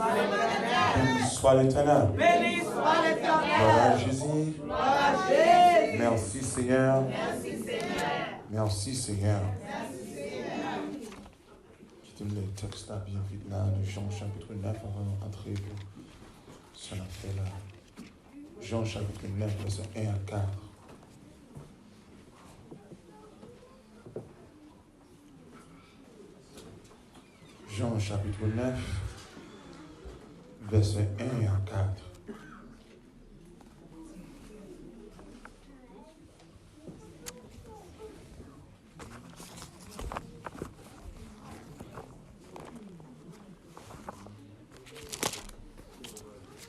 Béni soit l'Éternel. Béni soit l'Éternel. Gloire à Jésus. Gloire à Jésus. Merci Seigneur. Merci Seigneur. Merci Seigneur. Merci Seigneur. Quittez le texte là bien vite là de Jean chapitre 9 avant d'entrer pour ce appel là. Jean chapitre 9 verset 1 à 4. Jean chapitre 9 verset 1 à 4.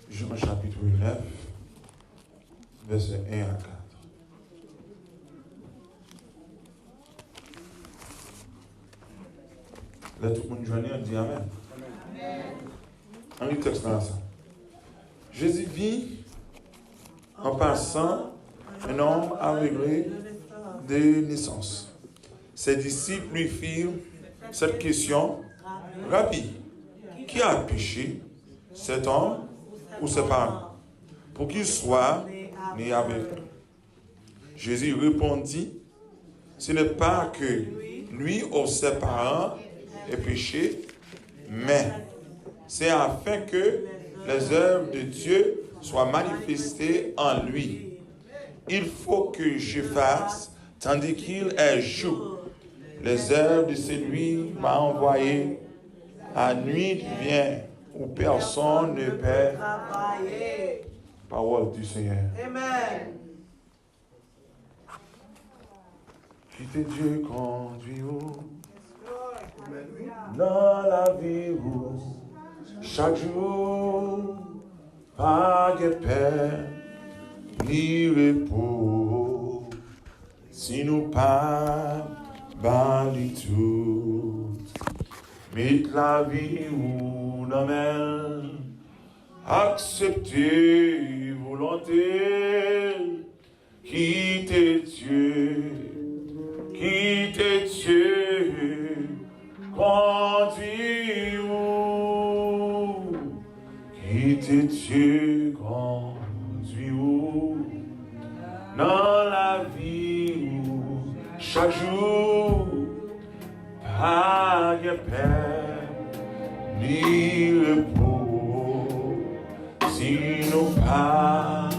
Jean chapitre 9, verset 1 à 4. Là, tout le monde joigne, on dit Amen. On lit le texte là, ça. Jésus vit en passant un homme aveuglé de naissance. Ses disciples lui firent cette question rapide. Qui a péché, cet homme ou ses parents, pour qu'il soit né aveugle? Jésus répondit, ce n'est pas que lui ou ses parents aient péché, mais c'est afin que les œuvres de Dieu soient manifestées en lui. Il faut que je fasse, tandis qu'il est jour. Les œuvres de celui m'a envoyé. À nuit vient où personne ne peut travailler. Parole du Seigneur. Amen. Qui te Dieu conduit où? Dans la vie où chaque jour, pas de paix, ni repos, si nous pas bali tout. Mais la vie où nous mène, accepter volonté, quitter Dieu, conduis-nous, quitter Dieu, conduis-nous, dans la vie où chaque jour, pas de paix, ni repos, si nous pas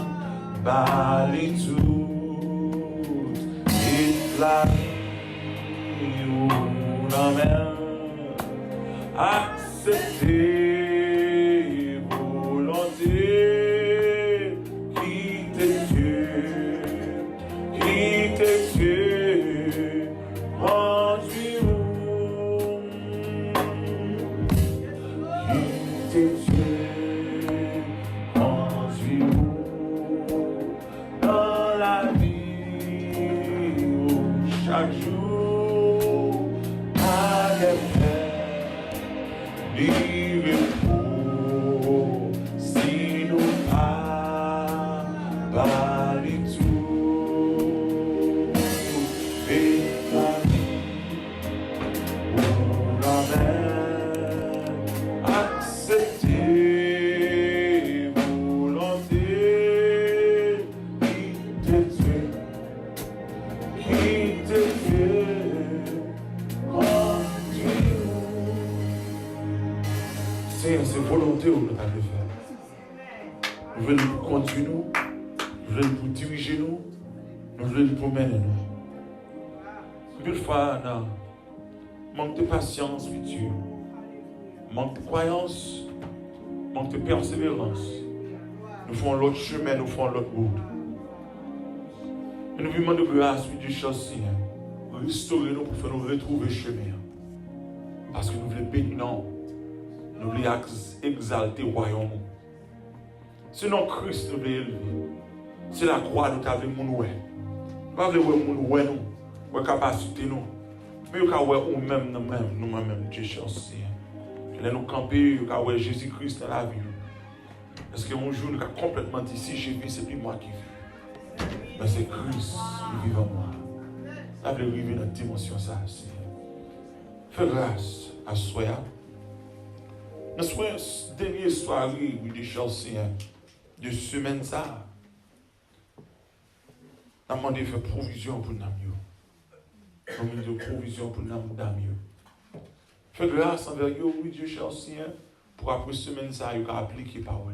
bali tout, et la vie où nous mène, accepter volonté, quitter Dieu, conduis-nous, quitter Dieu, conduis-nous, dans la vie où chaque jour, pas de paix, ni repos, si nous pas bali tout, et la vie où la mer accepter volonté, quitter Dieu, conduis-nous. C'est volonté où nous allons le faire. Nous voulons nous conduire nous, nous voulons nous diriger nous, nous voulons nous mener nous. Une fois, non, manque de patience with Dieu, manque de croyance, manque de persévérance. Nous faisons l'autre chemin, nous faisons l'autre route. Et nous vivons de grâce, oui, du châssis, restaurer nous pour faire nous retrouver le chemin. Parce que nous voulons bénir, non. Nous voulons exalter le royaume. C'est non Christ nous voulons élever. C'est la croix nous avons voulu nous. Pas voulu nous nous, nos capacités nous. Mais nous avons nous-mêmes, Dieu châssis. Nous nous camper, nous avons Jésus-Christ dans la vie. Parce qu'un jour nous avons complètement dit, si je vis, c'est plus moi qui vis. Mais c'est Christ qui vit en moi. Ça veut vivre dans une dimension ça. Fais grâce à soi. Dans ce dernier soirée, oui, de Chelsea, de semaine, ça, on a demandé de faire provision pour nous. On a demandé de provision pour nous. Fais grâce envers vous, oui, Dieu Chelsea, pour après semaine, ça, il a appliqué parole.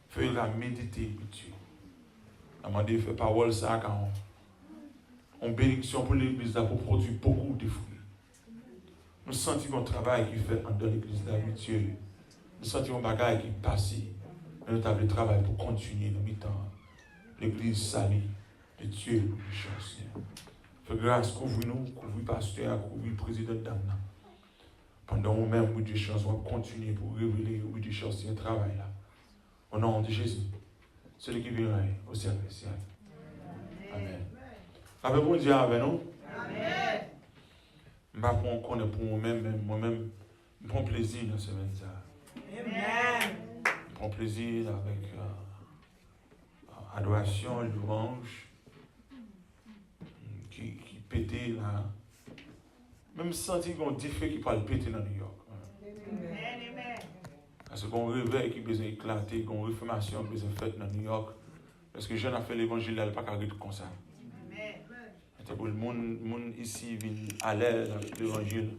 Fais la méditer, Dieu. On a demandé de faire parole, ça, quand on bénédiction pour l'église, pour produire beaucoup de fruits. Nous sentons un travail qui fait dans l'église Dieu. Nous sentons un bagage qui passe. Nous avons le travail pour continuer dans le temps. L'église salie de Dieu pour les choses. Fais grâce, couvre-nous, couvre le pasteur, couvre le président d'Amna. Pendant nous-mêmes, oui, des choses, on va continuer pour révéler, oui, des choses, c'est un travail là. Au nom de Jésus, celui qui viendra au service. Amen. Avec bon Dieu, avec nous. Amen. Je ne connais pour moi-même, je prends plaisir dans ce semaine. Amen. Je prends plaisir avec adoration, louange, qui pétait là. Même senti qu'on dit fait qui parle péter dans New York. Amen. Parce qu'on réveil qui besoin éclater, qu'on réformation qui besoin faite dans New York. Parce que je n'ai fait l'évangile, elle n'a pas qu'à être comme ça. C'est pour le monde ici vient à l'aise avec l'évangile.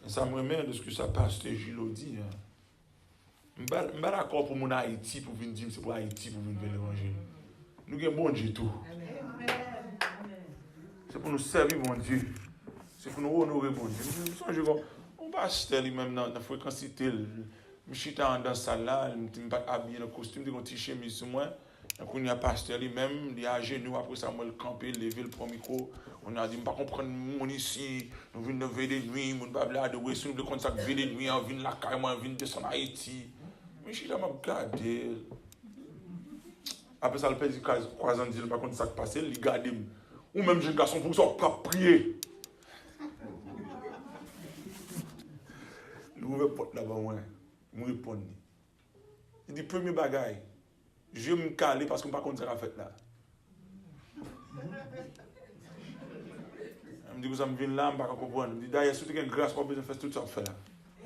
Ça me remet de ce que ça passe, Gilles dit. Je ne suis pas d'accord pour mon Haïti pour venir dire que c'est pour Haïti pour venir vers l'évangile. Nous avons bon Dieu tout. C'est pour nous servir mon Dieu. C'est pour nous honorer mon Dieu. On passe lui-même dans la fréquence. Je suis dans la salle là, je ne suis pas habillé dans le costume, je suis un petit chemise sur moi. Donc, on a pasteur lui-même, il est à genoux, après ça, moi, le camper, lever le premier micro. On a dit, je ne peux pas comprendre mon ici, nous venons de veiller de nuit, nous ne pouvons pas adorer, si nous voulons qu'on veille de nuit, on vient de la caille, on vient de descendre à Haïti. Mais je suis là, je regarde. Après ça, le père dit, croisant, dit, par contre, ça qui passe, il regarde. Ou même, jeune garçon, pour que ça, pas prier. Il ouvre la porte là-bas, moi, je réponds. Il dit, premier bagaille. Je vais me caler parce que je ne sais pas comment ça va faire là. Je me dis que ça me vient là, je ne sais pas comprendre. Je me dis d'ailleurs, si tu as une grâce, pas besoin de faire tout ça fait là.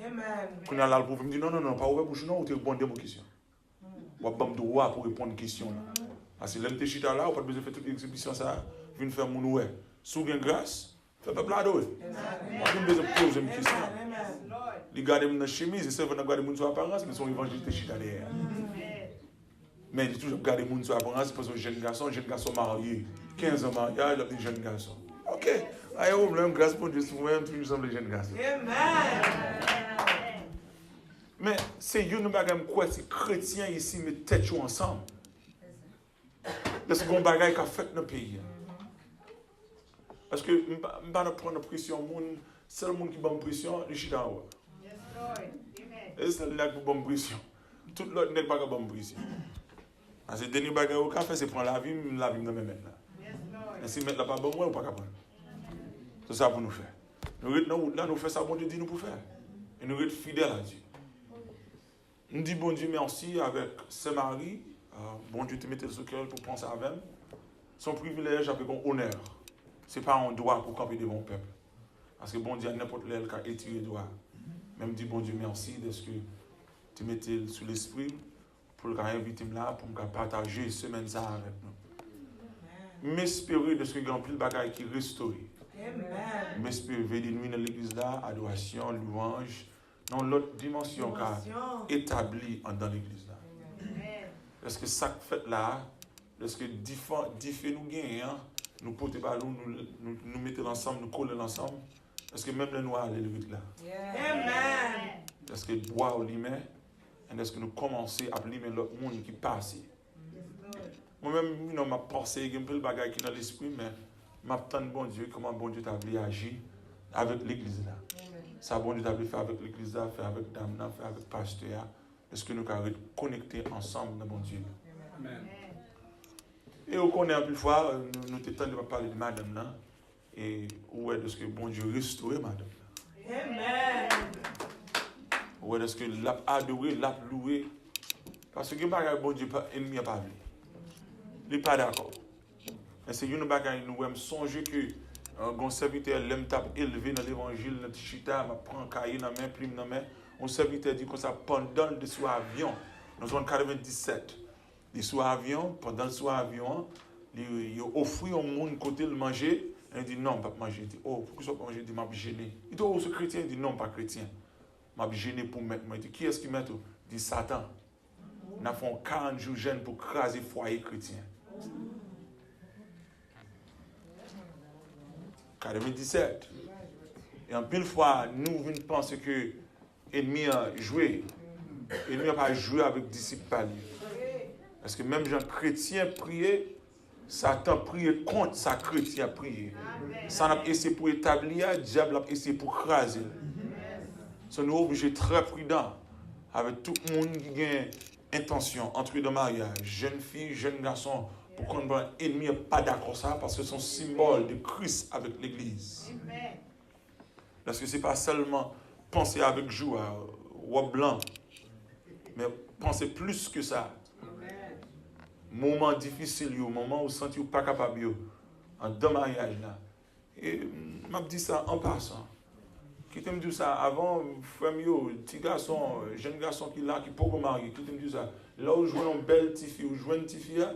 Amen. Quand on a là le pauvre, je me dis non, pas ouvert bouche, non, ou tu réponds à vos questions. Ou à me droit pour répondre aux questions là. Parce que l'homme te chita là, ou pas besoin de faire toute l'exhibition ça, viens faire mon oué. Si tu as une grâce, fais pas adorer. Moi, je me besoin de poser une question. Les gars dans la chemise, ils savent regarder mon sur apparence, mais son évangile te chita derrière. Mais il toujours garder les gens sur l'apparence parce que jeune garçon marié, 15 ans marié, il a des jeunes garçons. Ok, allez, on a une grâce pour Dieu, vous-même, toujours sommes les jeunes garçons. Mais c'est une bagage quoi, c'est chrétien ici, mais tête ensemble. Parce qu'on bagaille qu'a fait dans le pays. Parce que je ne vais pas prendre pression, c'est le monde qui bat pression, je suis dans haut. Et c'est le monde qui bat pression. Tout l'autre n'est pas qui bat pression. Parce que le dernier bagage au café, c'est prendre la vie dans mes mains. Et si mettre la pas bon, moi, on ne peut pas prendre. C'est ça pour nous faire. Nous faisons ça, bon Dieu dit nous pour faire. Et nous sommes fidèles à Dieu. Nous disons bon Dieu merci avec Saint-Marie. Bon Dieu te mette sur le cœur pour penser à elle. Son privilège avec un honneur. Ce n'est pas un droit pour camper devant le peuple. Parce que bon Dieu, n'importe lequel qui a étiré le droit. Même dit bon Dieu merci de ce que tu mettais sous l'esprit. Pour le inviter là, pour me partager semaine ça avec nous. M'espérer de ce que grand pile bagaille qui restaure. M'espérer veiller de nuit dans l'église là, adoration, louange, dans l'autre dimension qu'a établie dans l'église là. Est-ce que ça fait là, est-ce que diffé nous gagne, nous porter ballon, nous mettons ensemble, nous coller ensemble, est-ce que même les noirs les lever là. Amen. Est-ce que bois au limon? Est-ce que nous commençons à appeler l'autre monde qui passe? Moi-même, je n'ai pensé qu'il y a un peu de bagaille qui est dans l'esprit, mais je m'attends bon Dieu, comment bon Dieu t'a agi avec l'église là. Ça, bon Dieu t'a fait avec l'église là, fait avec Dame là, fait avec le pasteur. Est-ce que nous pouvons connecter ensemble dans bon Dieu? Amen. Et on connaît un peu de fois, nous t'étendons de parler de madame là, et où est-ce que bon Dieu restaure madame là? Amen. Ou est-ce que l'a adoré, l'a loué? Parce que bon Dieu ennemi pas vu. Il n'est pas d'accord. Mais c'est une bagaille nous même songer que Un serviteur, l'aime tape élevé dans l'évangile, dans le chita, m'a prend cahier dans main, plume dans main. Un serviteur dit comme ça, pendant le soir avion, dans zone 97, le soir avion, pendant le soir avion, il offre au monde côté le manger. Il dit non, pas manger. Il dit, oh, pourquoi ça pas manger? Il dit, m'a gêné. Il dit, oh, ce chrétien? Il dit, non, pas chrétien. M'a gêné pour mettre. Il dit, qui est-ce qui met tout? Il dit, Satan. Nous avons fait 40 jours jeûne pour craser le foyer chrétien. 97. Et en pile fois, nous venons penser que l'ennemi a joué. L'ennemi n'a pas joué avec disciples. Parce que même Jean chrétien priait, Satan priait contre sa chrétien priait. Ça n'a pas essayé pour établir, le diable a essayé pour craser. Nous sommes obligés d'être très prudents avec tout le monde qui a intention d'entrer dans le mariage, jeune fille, jeune garçon, pour qu'on l'ennemi n'est pas d'accord ça, parce que c'est un symbole de Christ avec l'Église. Parce que ce n'est pas seulement penser avec joie, ou blanc, mais penser plus que ça. Moment difficile, moment où vous sentez pas capable, en deux mariages là. Et je me dis ça en passant. Qui me dit ça avant, frère, petit garçon, jeune garçon qui là, qui peut pas marier, qui me dit ça. Là où je vois une belle petite fille, ou je vois une petite fille,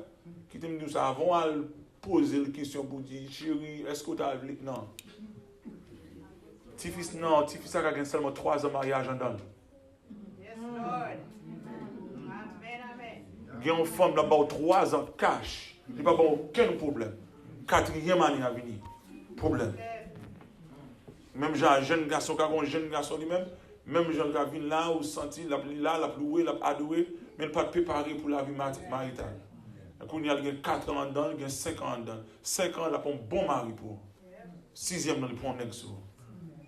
qui me dit ça avant à poser la question pour dire, chérie, est-ce que tu as vu? Non. Petit fils, non, petit fils, ça a seulement 3 ans de mariage en dedans. Yes, Lord. Amen, amen. Il y a une femme là-bas 3 ans cash. Il n'y a pas aucun problème. 4e année à venir. Problème. Même un jeune garçon qui a un jeune garçon lui-même, même jeune qui a venu là, ou senti, l'a loué, l'a adoré, mais il n'est pas préparé pour la vie maritale. Il y a 4 ans dedans, il y a 5 ans dedans. 5 ans, il a un bon mari pour. 6e, il prend un ex.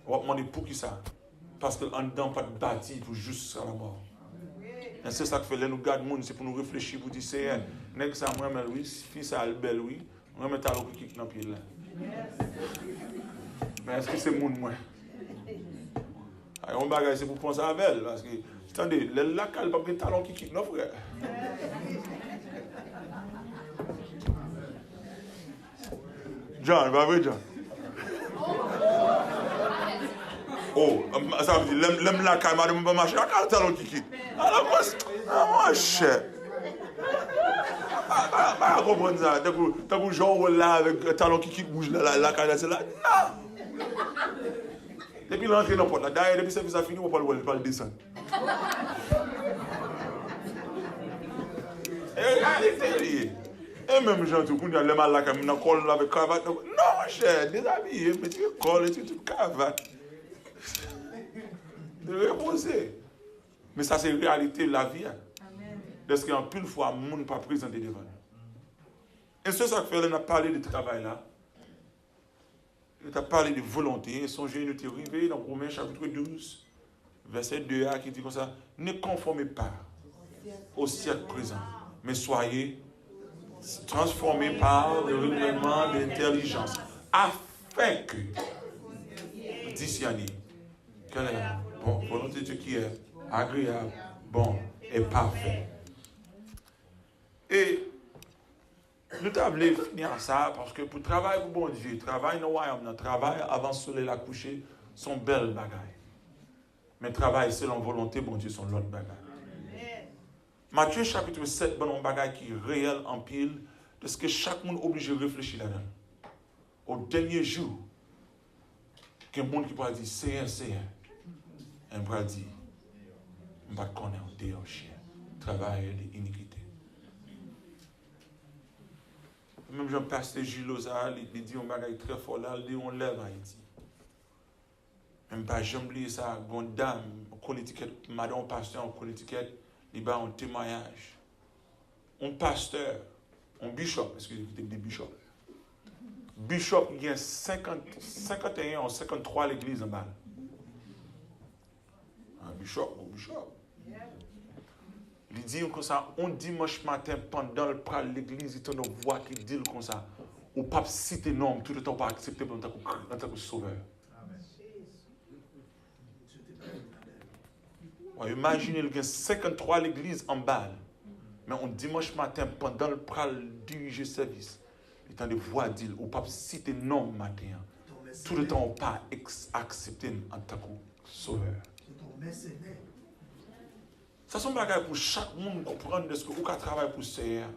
On va demander pour qui ça? Parce qu'en dedans, pas de bâti pour juste à la mort. Et c'est ça que fait, là, nous gardons, c'est pour nous réfléchir, pour dire, c'est un nègre ça, moi, mais oui, fils ça, belle, oui, on va mettre à l'eau qui dans le pied là. Mais est-ce que c'est mon moi? On bagaille, c'est pour penser à belle, parce que, attendez, le lac, il n'y a pas de talon qui quitte, non, frère? John, va vrai, John? Oh, ça veut dire, l'aime la caille, madame, va marcher, à talon qui quitte. Alors, moi, cher. Je comprends ça. T'as un genre là avec un talon qui bouge là, la caille, c'est là. Non! Depuis l'entrée dans le porte, d'ailleurs, depuis que ça finit, on ne va pas le descendre. Et regardez, et même gens, tout le monde a le mal là, comme une colle avec cravate. Non, cher, déshabillé, mais tu colles et tu cravate. De reposer. Mais ça, c'est la réalité de la vie. Parce qu'en plus de fois, le monde n'est pas présenté devant nous. Et c'est ça que fait, on a parlé de travail là. On a parlé de volonté. Songez, nous sommes arrivés dans Romains chapitre 12, verset 2a, qui dit comme ça, ne conformez pas au siècle présent, mais soyez transformés par le renouvellement de l'intelligence, afin que vous discerniez quelle est la volonté de Dieu qui est agréable, bon et parfait. Et nous avons finir ça parce que pour travailler pour bon Dieu, travailler dans le royaume, travail avant le soleil la coucher, sont belles bagailles. Mais travail selon volonté, bon Dieu, sont l'autre bagaille. Matthieu chapitre 7, bon bagaille qui est réel en pile, de ce que chaque monde est obligé de réfléchir là-dedans. Au dernier jour, qu'il y a un monde qui pourra dire, c'est un. Et on pourra dire, on va connaître un déo chien, travail de l'iniquité. Même Jean-Pasteur Gilles Lozal, il dit un bagaille très fort là, il dit on lève Haïti. Même pas j'oublie ça, une dame, on colle étiquette, madame pasteur, on colle étiquette, il y a un témoignage. Un pasteur, un bishop, parce que c'était des bishops. Bishop, il y a 51 ou 53 l'église en bas. Un bishop. Il dit comme ça, on dimanche matin, pendant le pral de l'église, il y a une voix qui dit comme ça, au pape cité nom, tout le temps pas accepté en tant que sauveur. Imaginez, il y a 53 l'église en bas. Mais on dimanche matin, pendant le pral diriger service, il y a des voix dire, au pape cité nom matin, tout le temps pas accepté en tant que sauveur. Ça sont bagages pour chaque monde comprendre de ce que vous travaillez pour Seigneur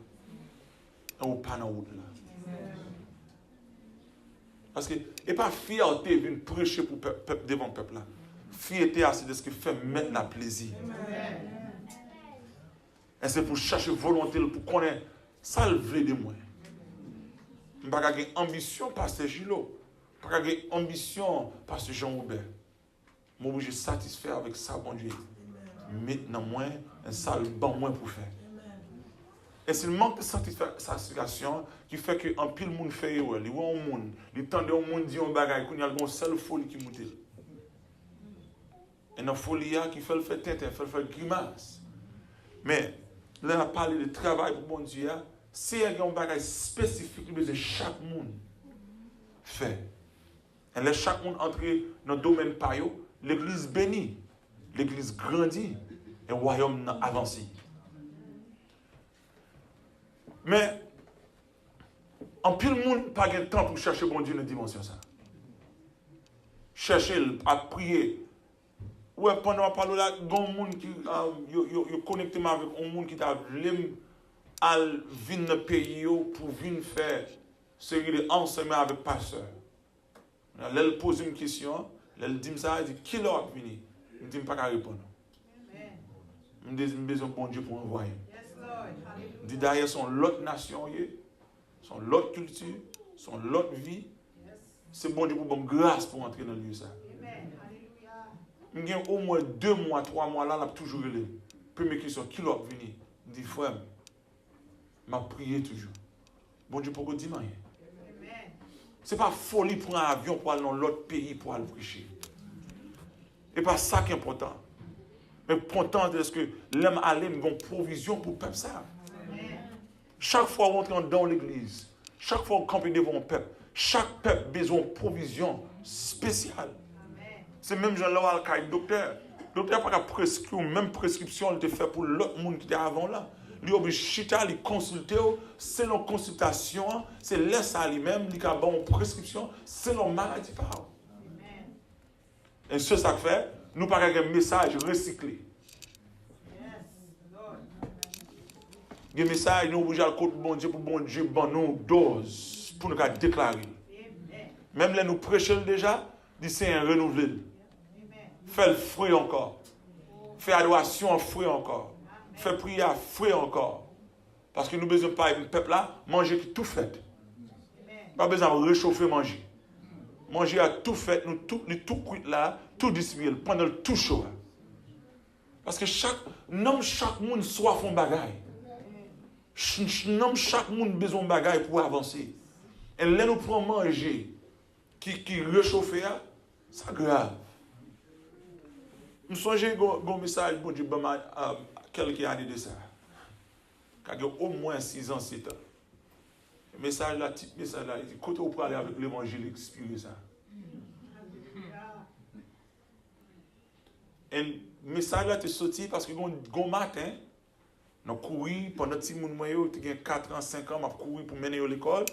et vous pas dans route là. Parce que et pas fierté de prêcher pour peuple devant le peuple là. Fierté c'est de ce que fait mettre la plaisir. Et c'est pour chercher volonté pour connaître ça le vrai de moi. Je n'ai pas ambition pasteur Gilo, je n'ai pas ambition pasteur Jean-Robert. Je suis obligé de satisfaire avec ça, bon Dieu. Maintenant, moi, ça le bon moins pour faire. Et c'est le manque de satisfaction qui fait qu'un pile monde fait erreur. Il voit un monde, il tend un monde dit un bagage, il y a une seule folie qui monte. Et une folie qui fait le fait tête, fait le fait grimace. Mais là, on a parlé de travail pour bon Dieu. C'est il y a un bagage spécifique que chaque monde fait. Et là, chaque monde entre dans le domaine par eux, l'église bénit, l'église grandit et le royaume avance. Mais, en pile le monde n'a pas de temps pour chercher bon Dieu dans la dimension ça. Chercher à prier. Ouais, pendant que je parle là, il y a un monde qui est connecté avec un monde qui a venir dans le pays pour venir faire une série d'enseignements avec le pasteur. Là, il pose une question, là, il dit ça, il dit qui l'a venu? Il ne dit pas qu'à répondre. Il dit besoin de bon Dieu pour envoyer. Il dit derrière son l'autre nation, son l'autre culture, son l'autre vie. C'est bon Dieu pour bonne grâce pour entrer dans le lieu ça. Il y a au moins 2 mois, 3 mois là, il a toujours relé. Première question, qui l'a venu? Il dit frère, m'a prié toujours. Bon Dieu pour que dis rien. Ce n'est pas folie pour un avion pour aller dans l'autre pays pour aller prêcher. Ce n'est pas ça qui est important. Mais important est ce que l'homme aller me une provision pour le peuple ça. Chaque fois qu'on entre dans l'église, chaque fois qu'on campe devant le peuple, chaque peuple a besoin de provision spéciale. C'est même Jean-Laurent Alcaï, docteur. Le docteur n'a pas prescrit, même prescription, il te fait pour l'autre monde qui était avant là. Lui oblige chita, il consulte, selon consultation, c'est laisse à lui-même, il a une prescription, selon maladie par. Et ce ça fait, nous pas un message recyclé. Le message, nous obligés à le côté bon Dieu pour bon Dieu, bon nous dose pour nous déclarer. Même là nous prêchons déjà, dit c'est un renouvelé. Fais le fruit encore. Fais adoration en fruit encore. Fais prière fruit encore. Parce que nous besoin pas un peuple là, manger qui tout fait. Pas besoin de réchauffer manger. Manger à tout fait, nous tout cuit là, tout distribué pendant le tout chaud. Parce que chaque monde soit font bagaille. Chaque monde besoin de bagaille pour avancer. Et là nous prenons manger qui réchauffe ça grave. Je songe un message bon Dieu quelques années de ça. Quand il y a au moins 6 ans, 7 ans. Le message là, il dit quand on peut aller avec l'évangile, expliquer ça. Et le message là est sorti parce que un matin, on a couru pendant que j'ai 4 ans, 5 ans, on a couru pour mener à l'école.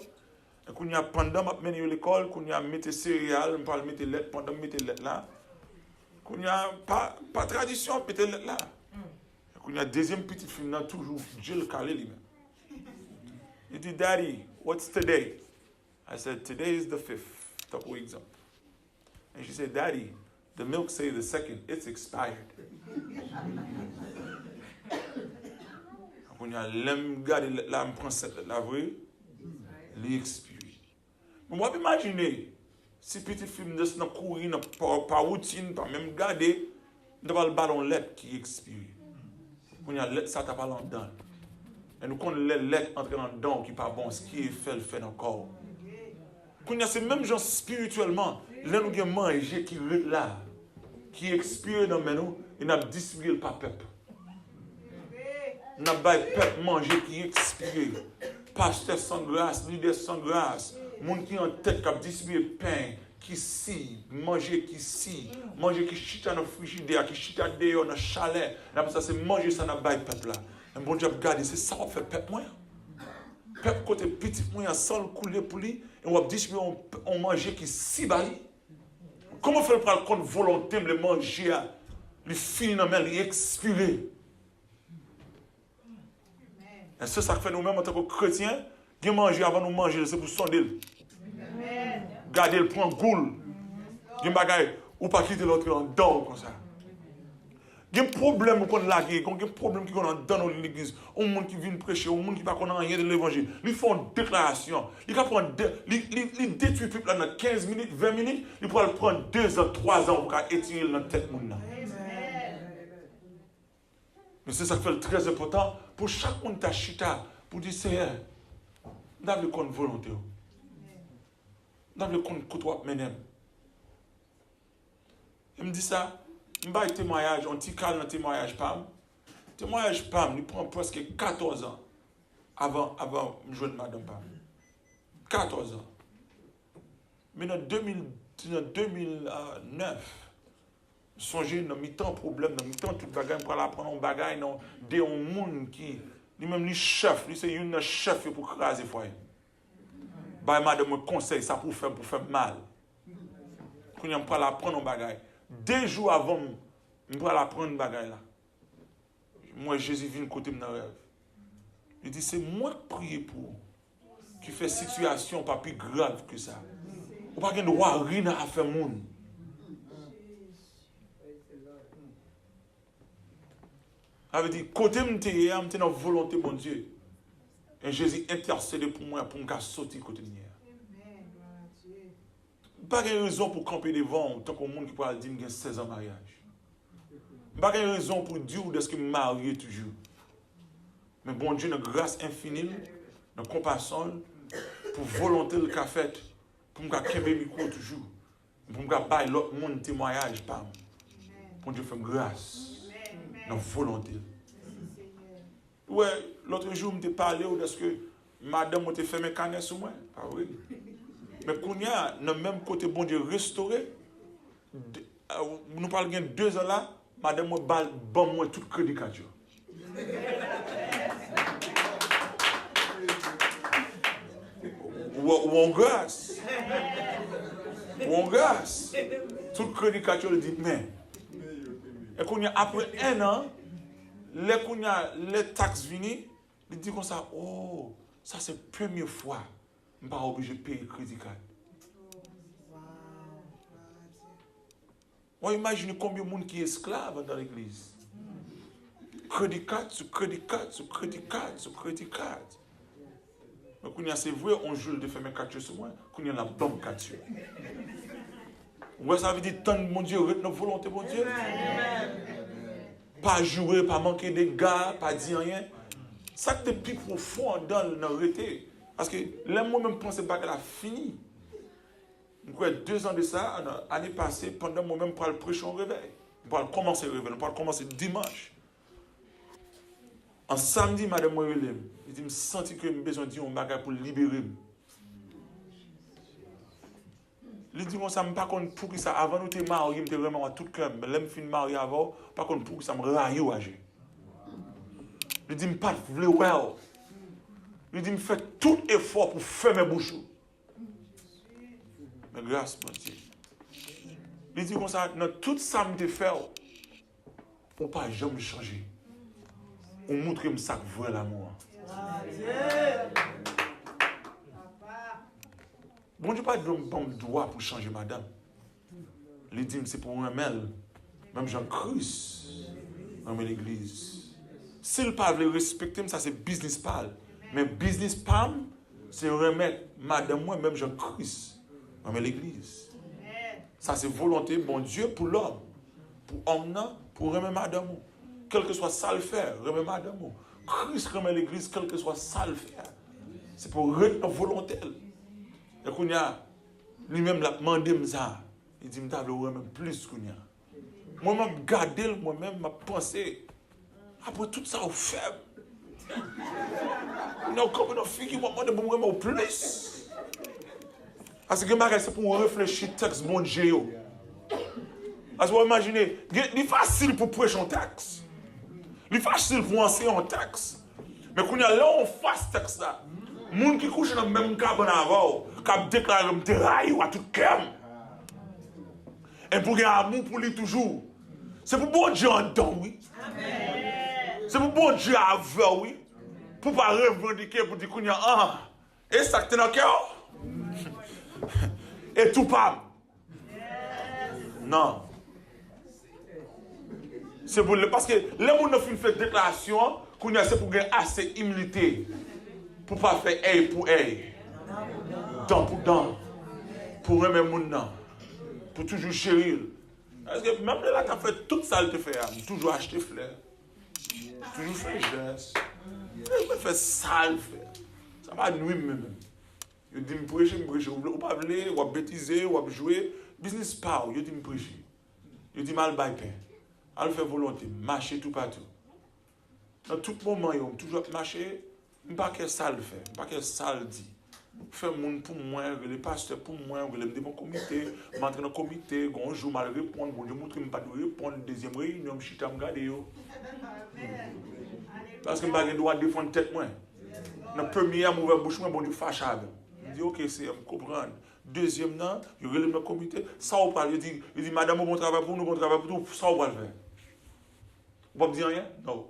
Et pendant que je mener à l'école, on a mis des céréales, on a mis des lettres, pendant que je mettais des lettres là. Il n'y a pas de tradition, peut-être là. Il y a deuxième petite fille, toujours Jill Calais lui-même. Il dit, Daddy, what's today? I said, today is the 5th. Top example. And she said, Daddy, the milk says the 2nd, it's expired. Quand il y a l'homme garde là, me prend cette la vraie, l'expire. Moi, imaginez. Si petit film de ce courir, par routine, par même garder, devant le ballon lettre qui expire. Quand il y a lettre, ça t'a pas dedans. Et nous connaissons les lettres entrer dedans qui n'est pas bon, ce qui est fait, le fait encore. Quand il y a ces mêmes gens spirituellement, là nous avons mangé qui est là, qui expire dans nous, et nous avons distribué le peuple. Nous avons peuple manger qui expire. Pasteur sans grâce, leader sans grâce. Moun qui en tête qui a distribué pain, qui si, manger qui si, manger qui chita dans le frigidaire, qui chita dehors dans le chalet. Après ça, c'est manger ça dans le peuple là. Et bon Dieu, regardez, c'est ça qu'on fait peuple moyen. Peuple côté petit moyen, sans le couler pour lui, et on va distribuer on manger qui si bali. Comment faire pour prendre volonté de manger, les finalement les expirer? Et c'est ça que fait nous-mêmes en tant que chrétiens, qui manger avant de manger, c'est pour sonder. Garder le point goule. Il y a des bagailles, ou pas quitter l'autre en dehors comme ça. Il y a un problème qu'on a, il y a un problème qui est dans l'église. Un monde qui vient prêcher, un monde qui ne connaît rien de l'évangile. Ils font une déclaration. Ils détruisent le peuple dans 15 minutes, 20 minutes. Ils pourraient prendre 2 ans, 3 ans pour étirer dans la tête. Mais c'est ça qui fait très important pour chaque monde qui chita, pour dire Seigneur, nous avons le compte volonté. Nous avons le compte que toi menem. Il me dit ça. Je vais un témoignage, un petit calme dans le témoignage PAM. Le témoignage PAM, il prend presque 14 ans avant de joindre Madame PAM. 14 ans. Mais en 2009, je songeais dans mi-temps problème, dans mi-temps tout bagaille, pour aller apprendre un bagaille, dans des gens qui, lui-même, les chefs, c'est un chef pour craser foyer. Bah, Madame me conseille ça pour faire mal. Quand on peut apprendre un bagaille. 2 jours avant, je vais apprendre un bagaille là. Moi, Jésus vient côté de mon rêve. Il dit, c'est moi qui prie pour, qui fait situation pas plus grave que ça. On n'a pas de droit rien à faire monde. Ça veut dire, côté de moi, je dans volonté de mon Dieu. Et Jésus intercède pour moi pour me sortir côté de moi. Pas de raison pour camper devant tant qu'on monde qui pourra dire que j'ai 16 ans de mariage. Pas de raison pour dire de ce que je me marie toujours. Mais bon Dieu, notre grâce infinie, notre compassion, pour volonté le qu'a fait, pour me faire le micro toujours, pour me faire l'autre monde témoignage, pour Dieu faire grâce, notre volonté. Ouais, l'autre jour, je me parlé de ce que madame m'a fait mes canets sur moi. Ah oui. Mais quand il y a, dans le même côté, bon Dieu, restauré, nous parlons de 2 ans là, madame m'a bon moi tout crédit cadeau. Ou en grâce. Ou en grâce. Tout crédit cadeau, il dit, mais. Et quand il y a, après 1 an, les taxes viennent, il dit comme ça, oh, ça c'est la première fois. Je ne suis pas obligé de payer le crédit card. On imagine combien de monde qui est esclave dans l'église. Crédit card sur crédit card sur crédit card sur crédit card. Mais quand c'est vrai, on joue de faire mes 4 sur moi, quand il y a la bombe 4 sur. Ouais, ça veut dire tant de mon Dieu, notre volonté, mon Dieu. Pas jouer, pas manquer de gars, pas dire rien. Ça qui est plus profond dans le rété. Parce que là, moi-même, je pensais pas qu'elle a fini. Donc, 2 ans de ça, l'année passée, pendant moi-même, pour le prêcher au réveil. Pour commencer le réveil, pour commencer dimanche. En samedi, madame Moïlem, il dit, je sens que j'ai besoin de dire un bagage pour libérer. Il dit, ça ne pas contre pour que ça, avant nous te marier, je vraiment à tout cœur, mais là, je suis marié avant, pas contre pour que ça me raille au âge. Il dit, je ne pas voulais well. Il dit, je fais tout effort pour faire mes bouches. Mais grâce, mon Dieu. Il dit comme ça, dans tout ça que je fais, on ne peut pas jamais changer. On montre que ça vrai l'amour. Bon Dieu, pas de bon droit pour changer madame. Il dit, c'est pour un mail. Même Jean-Christ, dans l'église. S'il ne pas respecter, ça c'est business pal. Mais business pam, c'est remettre madame moi, même Jean-Christ, dans l'église. Ça c'est volonté, bon Dieu, pour l'homme. Pour homme, pour remettre madame. Quel que soit ça le faire, remettre madame. Christ remet l'église, quel que soit ça le faire. C'est pour remettre volonté. Et qu'on y a, lui-même l'a demandé ça. Il dit, je vais remettre plus qu'on y a. Moi-même, garder moi-même, ma pensée. Après tout ça, au faible. Non, comme une fille qui m'a demandé de me remettre plus. Parce que c'est pour réfléchir texte bon Dieu. Parce que vous imaginez, c'est facile pour prêcher un texte. C'est facile pour enseigner un texte. Mais quand on a là, on fasse texte là. Les gens qui couchent dans le même cabane avant, qui déclare me déraille à tout cœur. Et pour avoir amour pour lui toujours. C'est pour bon Dieu en dedans, oui. C'est pour bon Dieu avant, oui. Pour ne pas revendiquer, pour dire qu'on y a un. Et ça que tu dans le cœur. Et tout pas. Non. C'est pour parce que les gens qui font déclaration, c'est pour gagner assez d'humilité. Pour ne pas faire aïe pour aïe. Dent pour dent. Pour aimer mon nom. Pour toujours chérir. Parce que même là, tu as fait tout ça, tu fais. Toujours acheter fleurs. Toujours faire geste. Je fais ça, ça va nuire même. Je dis, me prêcher. Ou pas parler, ou bêtiser, ou jouer. Business power, je dis, me prêcher. Je dis, mal bailler. Elle fait volonté, marcher tout partout. Dans tout moment, je toujours marcher. Je ne sais pas quel ça le fait, je ne sais pas quel ça le dit. Faire monde pour moi, les pasteurs pour moi, les mon comité, m'entrer dans le comité, un jour mal répondre, bon Dieu montre que je ne pas répondre, deuxième réunion, je suis à me garder. Parce que je n'ai pas le droit de défendre tête moi. Dans le premier, je m'ouvre la bouche, bon Dieu fâche avec. Je dis ok, c'est me comprendre. Deuxième, je relève le comité, ça on parle, je dis madame, bon travail pour nous, bon travail pour nous, ça on va le faire. Vous ne dire rien? Non.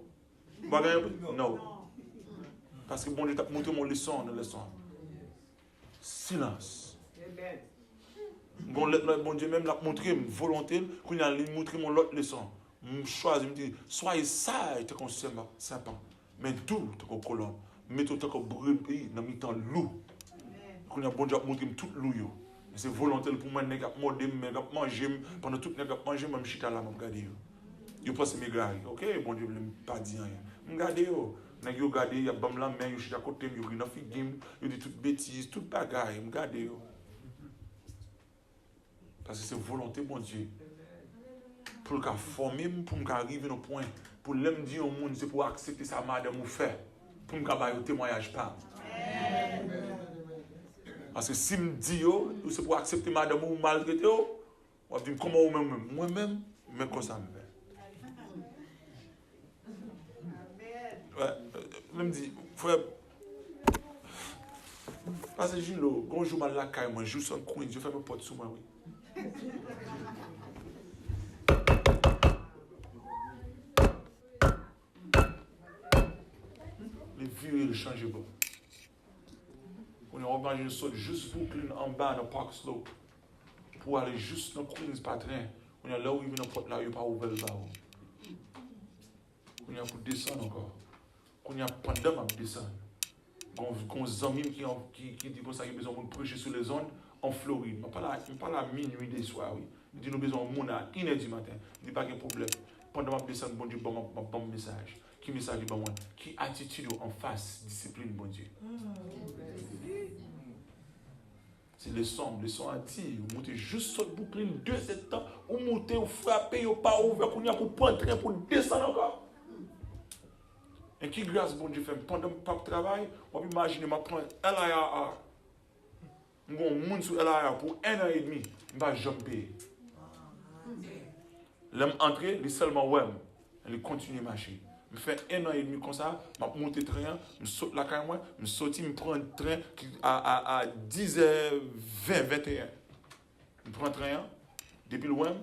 Vous ne dire rien? Non. Parce que bon Dieu t'a montré mon leçon dans la leçon. Silence. Bon Dieu même l'a montré une volonté, qu'on a montré mon autre leçon. Je choisis, je me dis, soyez sage, t'es comme serpent, mais doux, t'es comme colombe, mettez t'es comme brebis, dans le temps loup. Qu'on a bon Dieu montré tout loup. C'est volontaire pour moi, je manger, pendant tout le temps, manger, je suis là, je regarde. Je pense que c'est mes gars, ok, bon Dieu ne pas dire rien. Je regarde. Je regarde, il y a bam la main, je suis à côté, je regarde une figure, je dis toute bêtise, toute bagaille, je regarde. Parce que c'est volonté, bon Dieu. Pour le former, pour arriver au point, pour l'aimer dire au monde, c'est pour accepter ça, madame, ou faire. Pour me faire un témoignage pas. Parce que si me dit, c'est pour accepter madame ou maltraiter, on va dire comment moi-même, moi-même, mais comme ça me fait. Ouais, je me dis, frère, parce que Gilo, quand je joue mal la caille, moi, je joue sur coin, je fais mes potes sous moi, oui. Les vieux, ils changent pas. On a organisé une sorte juste Brooklyn en bas dans Park Slope pour aller juste dans Queens par train. On a là où il vient dans porte là, il n'y a pas ouvert le bas. On a pour descendre encore. On a pendant ma descendre. Quand les amis qui disent que ça, il y a besoin de prêcher sur les ondes en Floride. Je ne parle pas à minuit des soirs. Oui. Je dis nous besoin de monde à 1h du matin. Je dis pas qu'il y a problème. Pendant ma descente, bon Dieu, bon message. Qui message bon moi? Qui attitude en face, discipline, bon Dieu. C'est le son a dit, vous montez juste sur le bouclier, 2 temps, vous montez, vous frappez, vous pas ouvert, vous pour prendre train pour descendre encore. Et qui grâce, bon Dieu, fait pendant le travail, on peut imaginer, je prends LIRR. Je vais monter sur LIRR pour 1 an et demi, je ne vais jamais payer. L'homme entrer, il seulement ouais, il continue à marcher. Je fais 1 an et demi comme ça, je monte le train, je saute la caille, je saute, je prends un train à 10h20, 21. Je prends un train, depuis loin,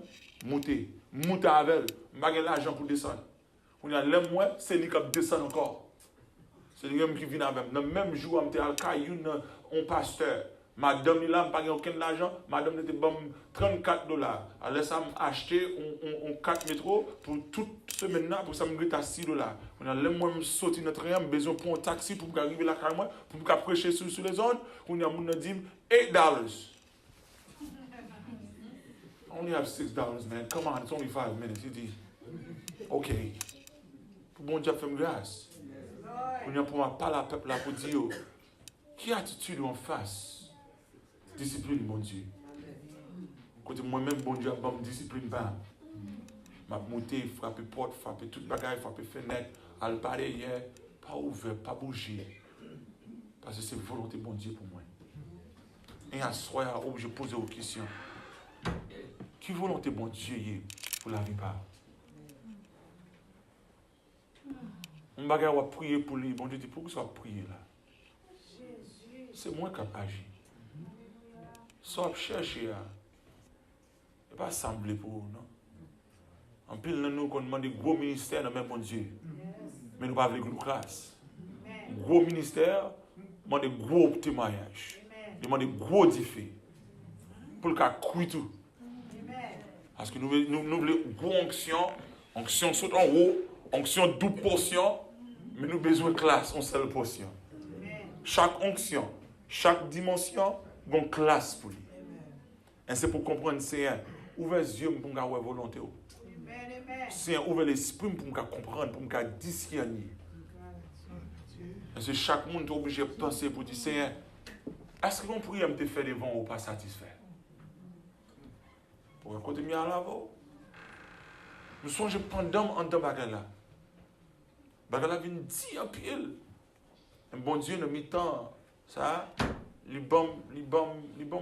monte avec, je n'ai pas l'argent pour descendre. On a l'homme, c'est lui qui descend encore. C'est lui qui vient avec. Dans le même jour, je suis à Caillou, un pasteur. Madame, il n'a pas aucun argent. Madame, était bon $34. Alors, ça m'a acheté un 4 métros pour toute semaine, pour ça me à $6. On a l'homme, moi, je saute notre rien, besoin pour un taxi pour arriver là, pour me prêcher sur les zones. On a dit $8. Only have $6, man. Come on, it's only 5 minutes. He dit, OK. Bon Dieu fait grâce. On a pour moi pas la peuple là pour dire qui attitude en face. Discipline bon Dieu. Côté moi-même bon Dieu a me discipline pas. M'a monter, frapper porte, frapper toute bagaille, frapper fenêtre, al parler hier, pas ouvert, pas bouger. Parce que c'est volonté bon Dieu pour moi. Et à soir où je pose aux questions. Qui volonté bon Dieu pour la vie pas? On va prier pour lui. Bon Dieu dit, pourquoi ça va prier là? C'est moi qui ai agi. Soit chercher, c'est pas semblé pour vous, non? En pile, nous, qu'on demande des gros ministères dans le même bon Dieu. Mais nous pas avec une classe. Gros ministère, demande des gros témoignages. Demande des gros défis. Pour le cas, couille tout. Parce que nous voulons gros onction saute en haut, onction double portion, mais nous avons besoin de classe en seule portion. Chaque onction, chaque dimension, une classe pour lui. Et c'est pour comprendre, c'est un ouvert les yeux pour avoir volonté. C'est un ouvert l'esprit pour comprendre, pour discerner. Et c'est chaque monde est obligé de penser pour dire, Seigneur, est-ce que l'on pourrait me faire des vents ou pas satisfait? Pour continuer à l'avant. Nous sommes pendant en temps bagala. Bagala vient dire en pile. Un bon Dieu ne mi-temps, ça, les bons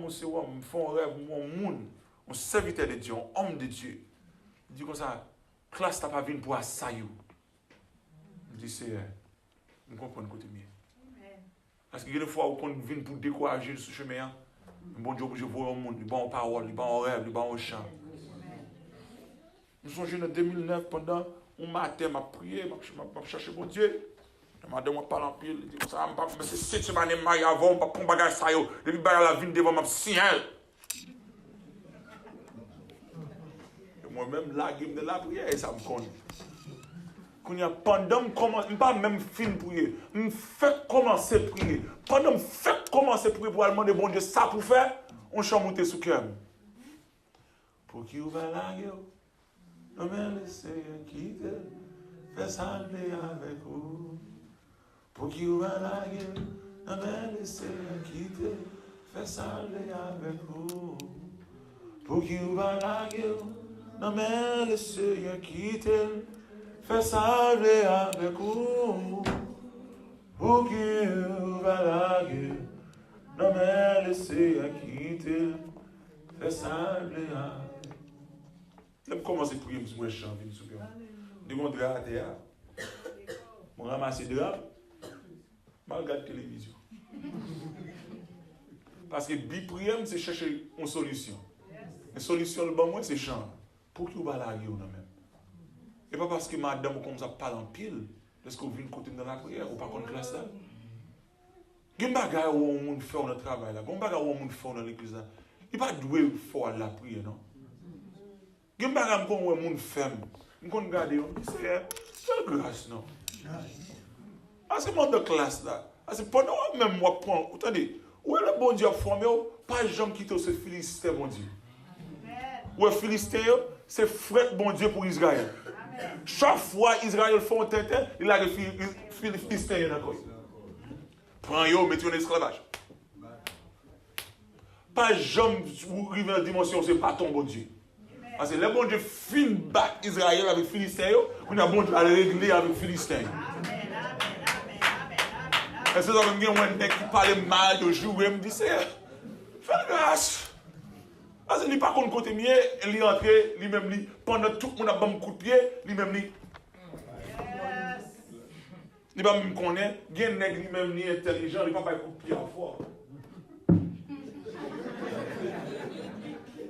aussi, me font rêve, mon monde, un serviteur de Dieu, un homme de Dieu. Il dit comme ça, classe n'a pas venu pour assaillir. Je dis, c'est, nous comprenons côté mieux. Parce qu'il y a des fois où on vient pour décourager ce chemin, un bon Dieu, je vois au monde, il bon parole, il bon rêve, il bon chant. Nous sommes jeunes en 2009, pendant un matin, je prié, je cherché mon Dieu. Madame, on parle en pile, il dit comme ça, je vais me 7 semaines de maille avant, je ne vais pas prendre bagage ça, je vais la ville devant ma signal. Moi-même, là, je de la prière, et ça me connaît. Pendant que je ne pas même fin de prier, je fais commencer à prier. Pendant que je fais commencer à prier pour demander bon Dieu, ça pour faire, on chante monter sous cœur. Pour qui ouvre la gueule, non mais laissez quitter, fais saluer avec vous. Pour qui ouvre la gueule, non mais laissez quitter, fais saluer avec vous. Pour qui ouvre la gueule, non mais laissez quitter, fais saluer avec vous. Pour qui ouvre la gueule, non mais laissez quitter, fais saluer avec vous. Je commence à prier, je me chante, je me souviens. Je me drap à terre. Je ramasse le drap. Je regarde la télévision. Parce que le prier, c'est chercher une solution. Une solution, le bon moi, c'est chant. Pour qui vous va la gueule, même. Et pas parce que madame comme ça parle en pile, est-ce que vous venez côté dans la prière ou pas contre classe là? Il y a des bagages où on fait notre travail là. Il y a des bagages où on fait dans l'église là. Il n'y a pas doué faire la prière, non? Il y a des bagages où on fait. On regarde, c'est grâce, non? Ah, c'est mon de classe là. Ah, c'est pendant même moi prendre. Attendez, où est le bon Dieu formé? Pas les gens qui te se Philistin, mon Dieu. Où est Philistin? C'est frère bon Dieu pour Israël. Chaque fois Israël fait un tintin, il a des Philistins dans le coin. Prends-yo, mettez en esclavage. Pas jamais où arrive dans la dimension, c'est pas ton bon Dieu. Parce que le bon Dieu fin bat Israël avec Philistins, on a bon Dieu à le régler avec Philistins. Et c'est ça que je un mec qui parle mal de jouer, me dit, c'est fais grâce. Parce qu'il n'est pas contre côté mieux, il est entré, lui-même, pendant tout le monde a un coup de pied, lui-même, il va me connaître, il y a un nègre lui-même, il est intelligent, il ne va pas un coup de pied à fort.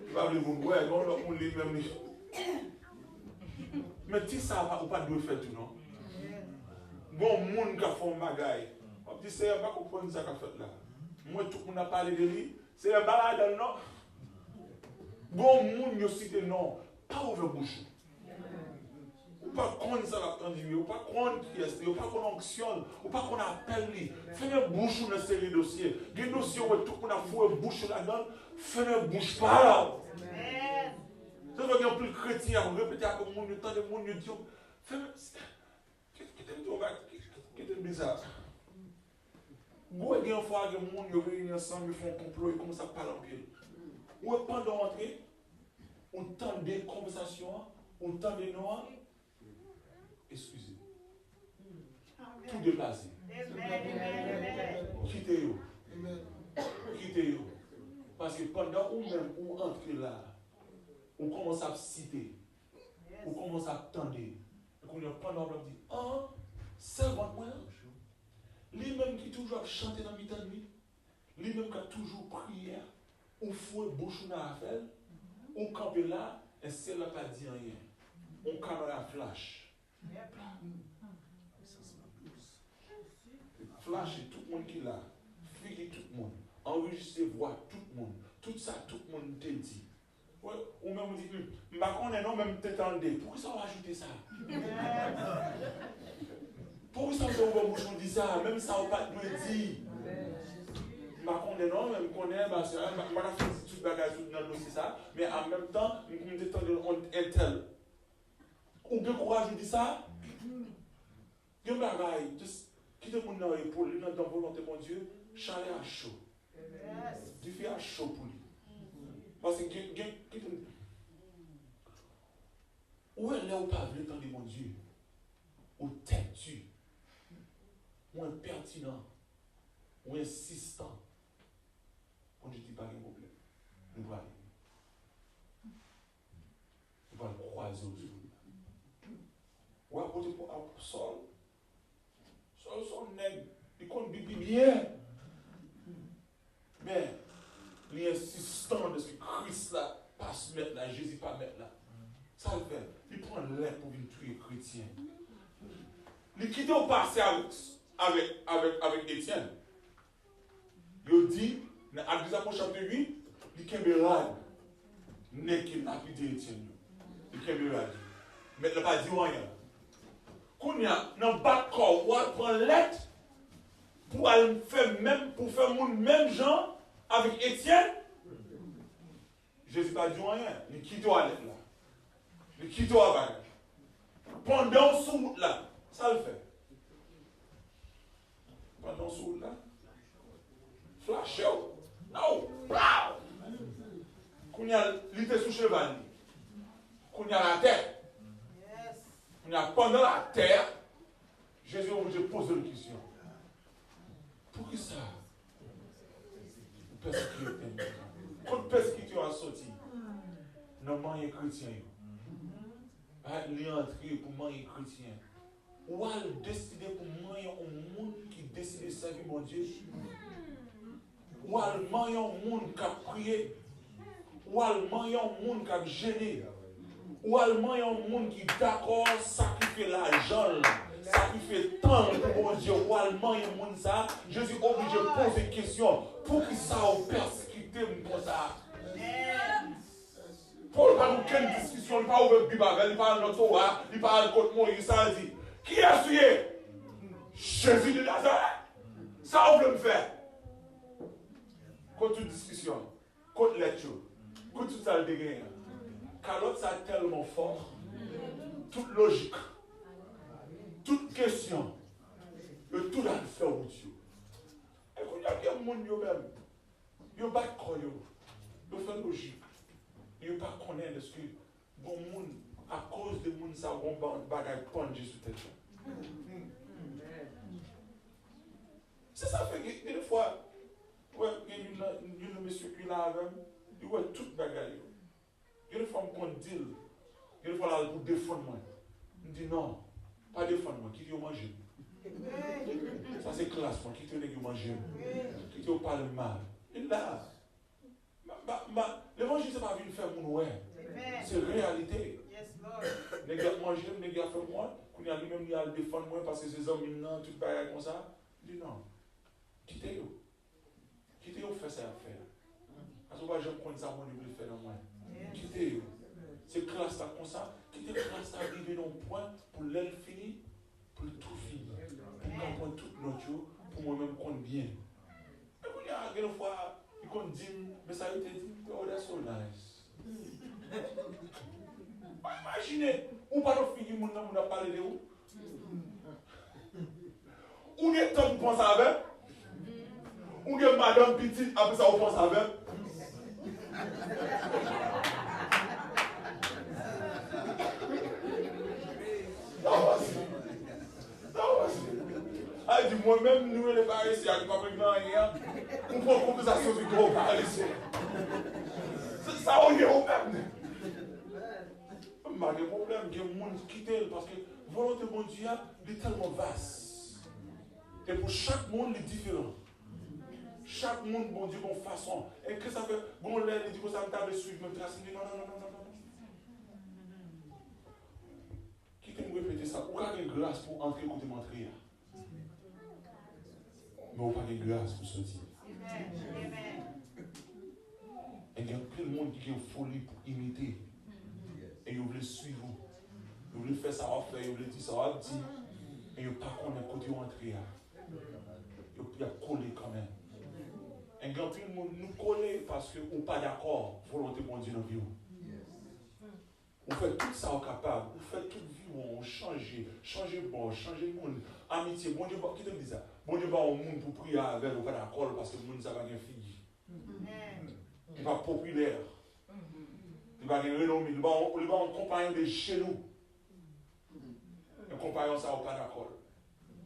Il va me dire, ouais, on lui-même. Mais si ça va pas de faire tout, non? Bon, monde qui a fait un bagaille. On dit, c'est un pas comprendre ça qu'a fait là. Moi, tout le monde a parlé de lui. C'est un balade, non? Bon, monde qui a cité non. Pas ouvert bouche. Ou pas qu'on ça l'a entendu, ou pas qu'on qui est, ou pas qu'on onction, ou pas qu'on appelle lui. Fais-le bouche dans cette série de dossiers. Des dossiers où tout le monde a foué bouche là-dedans. Fais-le bouche pas. C'est vrai qu'il y a plus de chrétiens, on répète à comme monde, tant de monde, Dieu. Fais-le. Qu'est-ce que bizarre? Vous avez une fois que les gens se réunissent ensemble, ils font un complot, ils commencent à parler en pile. Ou pendant l'entrée, on tend des conversations, on tend des noirs. Excusez. Tout déplacé. Quittez-vous. Quittez-vous. Parce que pendant ou même on entre là, on commence à citer, on commence à tendre. Et qu'on est pendant on dit, ah, c'est votre moyen. Lui-même qui toujours chanté dans le temps de nuit, lui-même qui a toujours prié, on fout bouche dans l'affaire, on campe là, et c'est là pas dit rien. On caméra flash. Flash tout le monde qui est là, fliquer tout le monde, enregistrer voix tout le monde, tout ça, tout le monde te dit. Ouais, ou même on dit, on est non, même t'étendez. Pourquoi ça va ajouter ça? Pourquoi ça va ouvrir bouche on dit ça? Même ça va pas te dire. On est non, même qu'on est, c'est un fait tout bagage dans le dossier ça, mais en même temps, on t'étend un tel. Ou de courage de dire ça? Il y a un bagage, qui te montre dans l'épaule, dans la volonté de mon Dieu, chalet à chaud. Tu fais à chaud pour lui. Parce que, où est là où pas vu le temps de mon Dieu? Ou têtu? Ou impertinent? Ou insistant? On ne dit pas qu'il y a un problème. Nous allons aller. Nous allons croiser aux yeux. Ou à côté pour Saul. Saul, son nègre, il compte bien. Mais, il est insistant de ce que Christ là, pas se mettre là, Jésus pas mettre là. Ça le fait. Il prend l'air pour venir tuer les chrétiens. Il quitte au passé avec Étienne. Il dit, dans Actes des Apôtres chapitre 8, il kemberade. N'est qu'il n'a plus d'Étienne. Il kemberade. Mais il n'a pas dit rien. Quand il y a un bas de corps, on prend lettre pour faire même gens avec Étienne. Jésus n'a pas dit rien. Il quitte à lettre là. Il quitte à bagage. Pendant ce route là, ça le fait. Pendant ce route là, flash out. Non! Quand il y a l'ité sous cheval, quand il y a la terre, quand il y a pendant la terre, Jésus je pose une question. Pour qui ça? Quand le persécuteur a sorti, non manger chrétien. Il est entré pour manger chrétien. Ou elle décider pour manger un monde qui décide de servir mon Dieu. Ou elle manger un monde qui a prié. Ou elle manger un monde qui a gêné. Ou elle manger un monde qui est d'accord sacrifier l'argent, sacrifier temps pour mon Dieu. Ou elle manger un monde ça. Je suis obligé de poser des questions. Pour qui ça a persécuté comme ça? Paul n'a pas aucune discussion, il n'a pas ouvert le Bible, il parle de notre Torah, il parle contre Moïse, ça dit. Qui a tué? Jésus de Nazareth. Ça, on veut me faire. Contre toute discussion, contre lecture, contre tout ça le dégain. Car l'autre, ça est tellement fort. Toute logique, toute question, et tout dans le faire au Dieu. Et quand il y a des gens même, ils ne pas croire, ils font logique. Ils ne pas connaître ce que bon monde, à cause de monde, ça va bagaille pondre sous tête. C'est ça fait que des fois, il y a un monsieur qui est là avec, il voit toute bagaille. Il y a des fois qu'on dit, il y a des fois là pour défendre moi. Il dit non, pas défendre moi, qui dit manger. Ça c'est classe, moi, qui te dit manger. Qui te parle mal. Il est là. L'évangile, ce n'est pas une faire mon ouais. C'est réalité. Les gars mangent, les gars font moi. Quand il y a lui-même, il a le défendre moi parce que ces hommes, ils n'ont tout pareil comme ça. Il dit non. Quittez-vous. Quittez-vous, faites ça à faire. Parce que je prends ça, moi, je vais le faire dans moi. Quittez-vous. C'est classe là comme ça. Quittez classe là, arriver dans un point pour l'aile finir, pour tout finir. Pour comprendre tout notre jour, pour moi-même compte bien. Et quand il y a une fois, il compte dire, mais ça a été dit, oh, that's so nice. Imaginez, ou pas de fille, on a parlé de où? Ou est temps pour penser avec? Ou est madame petite, après ça, on pense avec? Ah, dit moi-même, nous les Parisiens, qui ne parlent pas rien, on prend compensation du gros Parisien. Ça, on est au même. Il y a des problèmes, il y a des gens qui quittent parce que la volonté de mon Dieu est tellement vaste. Et pour chaque monde, il est différent. Chaque monde, bon Dieu, bon façon. Et que ça fait, bon, là, il dit que ça me table suivre, me trace, il dit non. Qui peut me répéter ça? Ou pas de grâce pour entrer côté m'entrer? Mais ou pas de grâce pour sortir. Et il y a plein de monde qui a une folie pour imiter. Et ils veulent suivre. Ils veulent faire ça, faire, ils veulent dire ça, dire. Et ils ne pas connaître côté entrer. Ils ont collé quand même. Et quand tout le monde nous colle parce qu'on n'est pas d'accord, volonté de Dieu dans la vie. On fait tout ça au capable, on fait toute vie, on change bon, changer le monde, amitié. Bon Dieu, qui te dit ça? Bon Dieu, au monde pour prier avec, on n'est pas d'accord parce que le monde ça va bien fille. Il n'est pas populaire. Il va bien renommé, il va en compagnon de chez nous. Un compagnon ça, on n'est pas d'accord.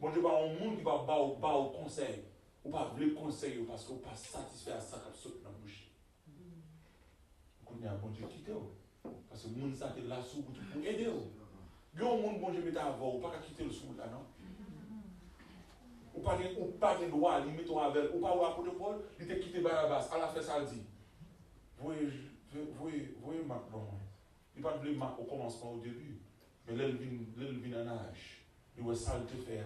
Bon Dieu, au monde qui va bas au conseil. Ou pas le conseil parce qu'on n'est pas satisfait à ça qui saute dans la bouche. On a bon Dieu quitter. Parce que le monde est là sous pour aider. Il y a un monde bon Dieu met avant, ou pas quitter le sous là, non? Ou pas de droit, il met ton avec, ou pas à côté de Paul, il t'a quitté Barnabas, à la fin ça le dit. Voyez Marc, non. Il pas de Marc au commencement, au début. Mais là, il vient en âge. Il va ça le faire.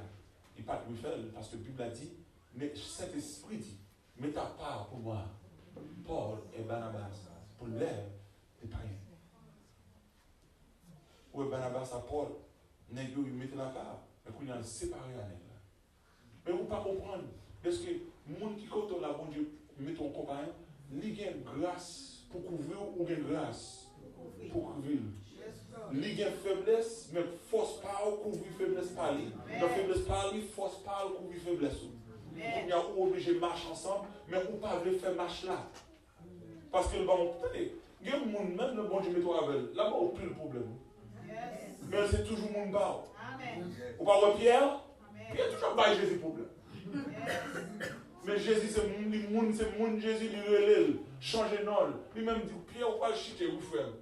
Il pas de faire parce que la Bible a dit. Mais cet esprit dit, mets ta part pour moi, Paul et Barnabas, pour l'air des païens. Ou Barnabas à Paul, ils mettent la part, mais qu'on a séparé à elle. Mais vous ne pas comprendre, parce que les gens qui comptent la bon Dieu, met ton compagnon, il y a une grâce pour couvrir ou une grâce pour couvrir. Il y a une faiblesse, mais force pas ou couvrir faiblesse par lui. La faiblesse par lui, force pas ou couvrir faiblesse. Il y a obligé de marcher ensemble, mais on ne peut pas faire marche là. Parce que le bon, attendez, il y a un monde, même le bon Dieu met toi avec, là-bas, on n'a plus le problème. Mais c'est toujours le monde bas. Ou pas voir Pierre? Pierre toujours pas Jésus problème. Mais Jésus, c'est le monde, Jésus, il relève, changer de nom. Lui-même dit, Pierre, ou pas le chiter, ou frère.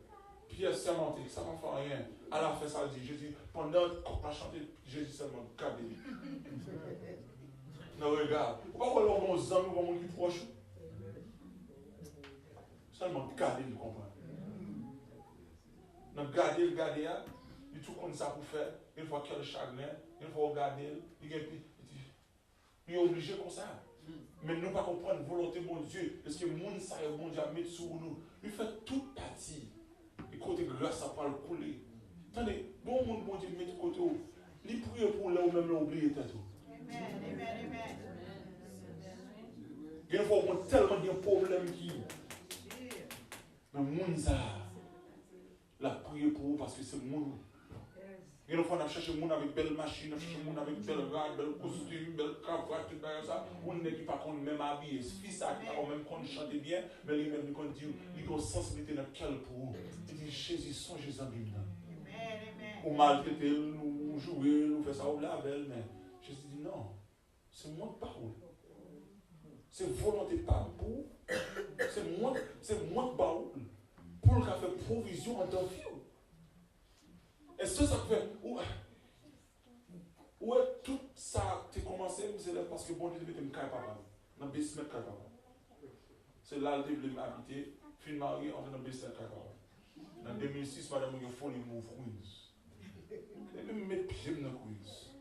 Pierre, c'est menté, ça ne fait rien. À la fin, ça dit, Jésus, pendant qu'on a chanté, Jésus seulement, câblé. Non, regarde. Pourquoi on a des amis ou des gens qui sont proches? Seulement garder, vous comprenez. Donc, garder, il tout comme ça pour faire. Une fois qu'il y a le chagrin, une fois regarder, il est obligé comme ça. Mais nous ne pas comprendre la volonté de mon Dieu. Parce que le monde, ça est bon Dieu à mettre sur nous. Il fait toute partie. Et côté grâce, ça parle couler. Attendez, bon monde, bon Dieu, met de côté. Il prie pour là ou même l'oublier tout. Il faut tellement de problèmes qui. Mais le monde, ça, la prière pour vous parce que c'est le monde. Il faut chercher le monde avec belle machine, chercher le monde avec belle rade, belle costume, belle cravate, tout ça. On n'est pas même habillé. Fils, ça, quand même, qu'on chante bien, mais lui-même, il dit, il a une sensibilité dans quel pour vous. Il dit, Jésus, songez en Bible. Ou maltraiter, nous jouer, nous faire ça au label, mais Jésus dit, non, c'est moi de parole. C'est volonté de parole. C'est moi de parole. Pour le faire provision en tant que vie. Et ça fait. Où est tout ça qui a commencé, c'est parce que bon Dieu devait me cailler papa. Dans le basement cailler papa. C'est là que je voulais m'habiter. Fin marié, on est dans le basement cailler papa. En 2006, madame, il faut les move Queens. Et même mettre pied dans Queens.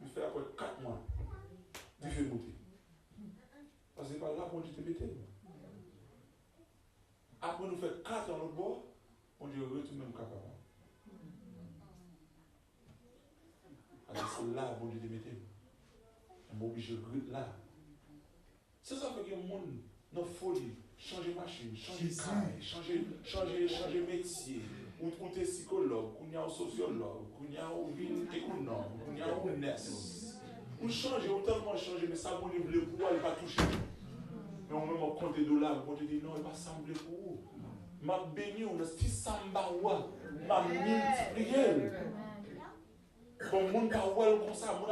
Il fait après 4 mois. Il fait monter. Parce que c'est pas là qu'on dit te mettre. Après nous fait 4 ans l'autre bord, on dit retourne même capable. Alors c'est là qu'on dit te mettre. On est obligé de retourner là. C'est ça fait que le monde dans folie, changer machine, changer caille, changer métier. Ou tu es psychologue, ou tu es sociologue, ou tu es économe, ou tu es nest. Ou changer, ou tellement changer, mais ça, on ne veut pas, il ne pas toucher. Mais on même compte des dollars, on te dit non, il ne va pas sembler pour vous. Ma béni, on a 600 barois, ma multiplié. Bon, mon barois comme ça, mon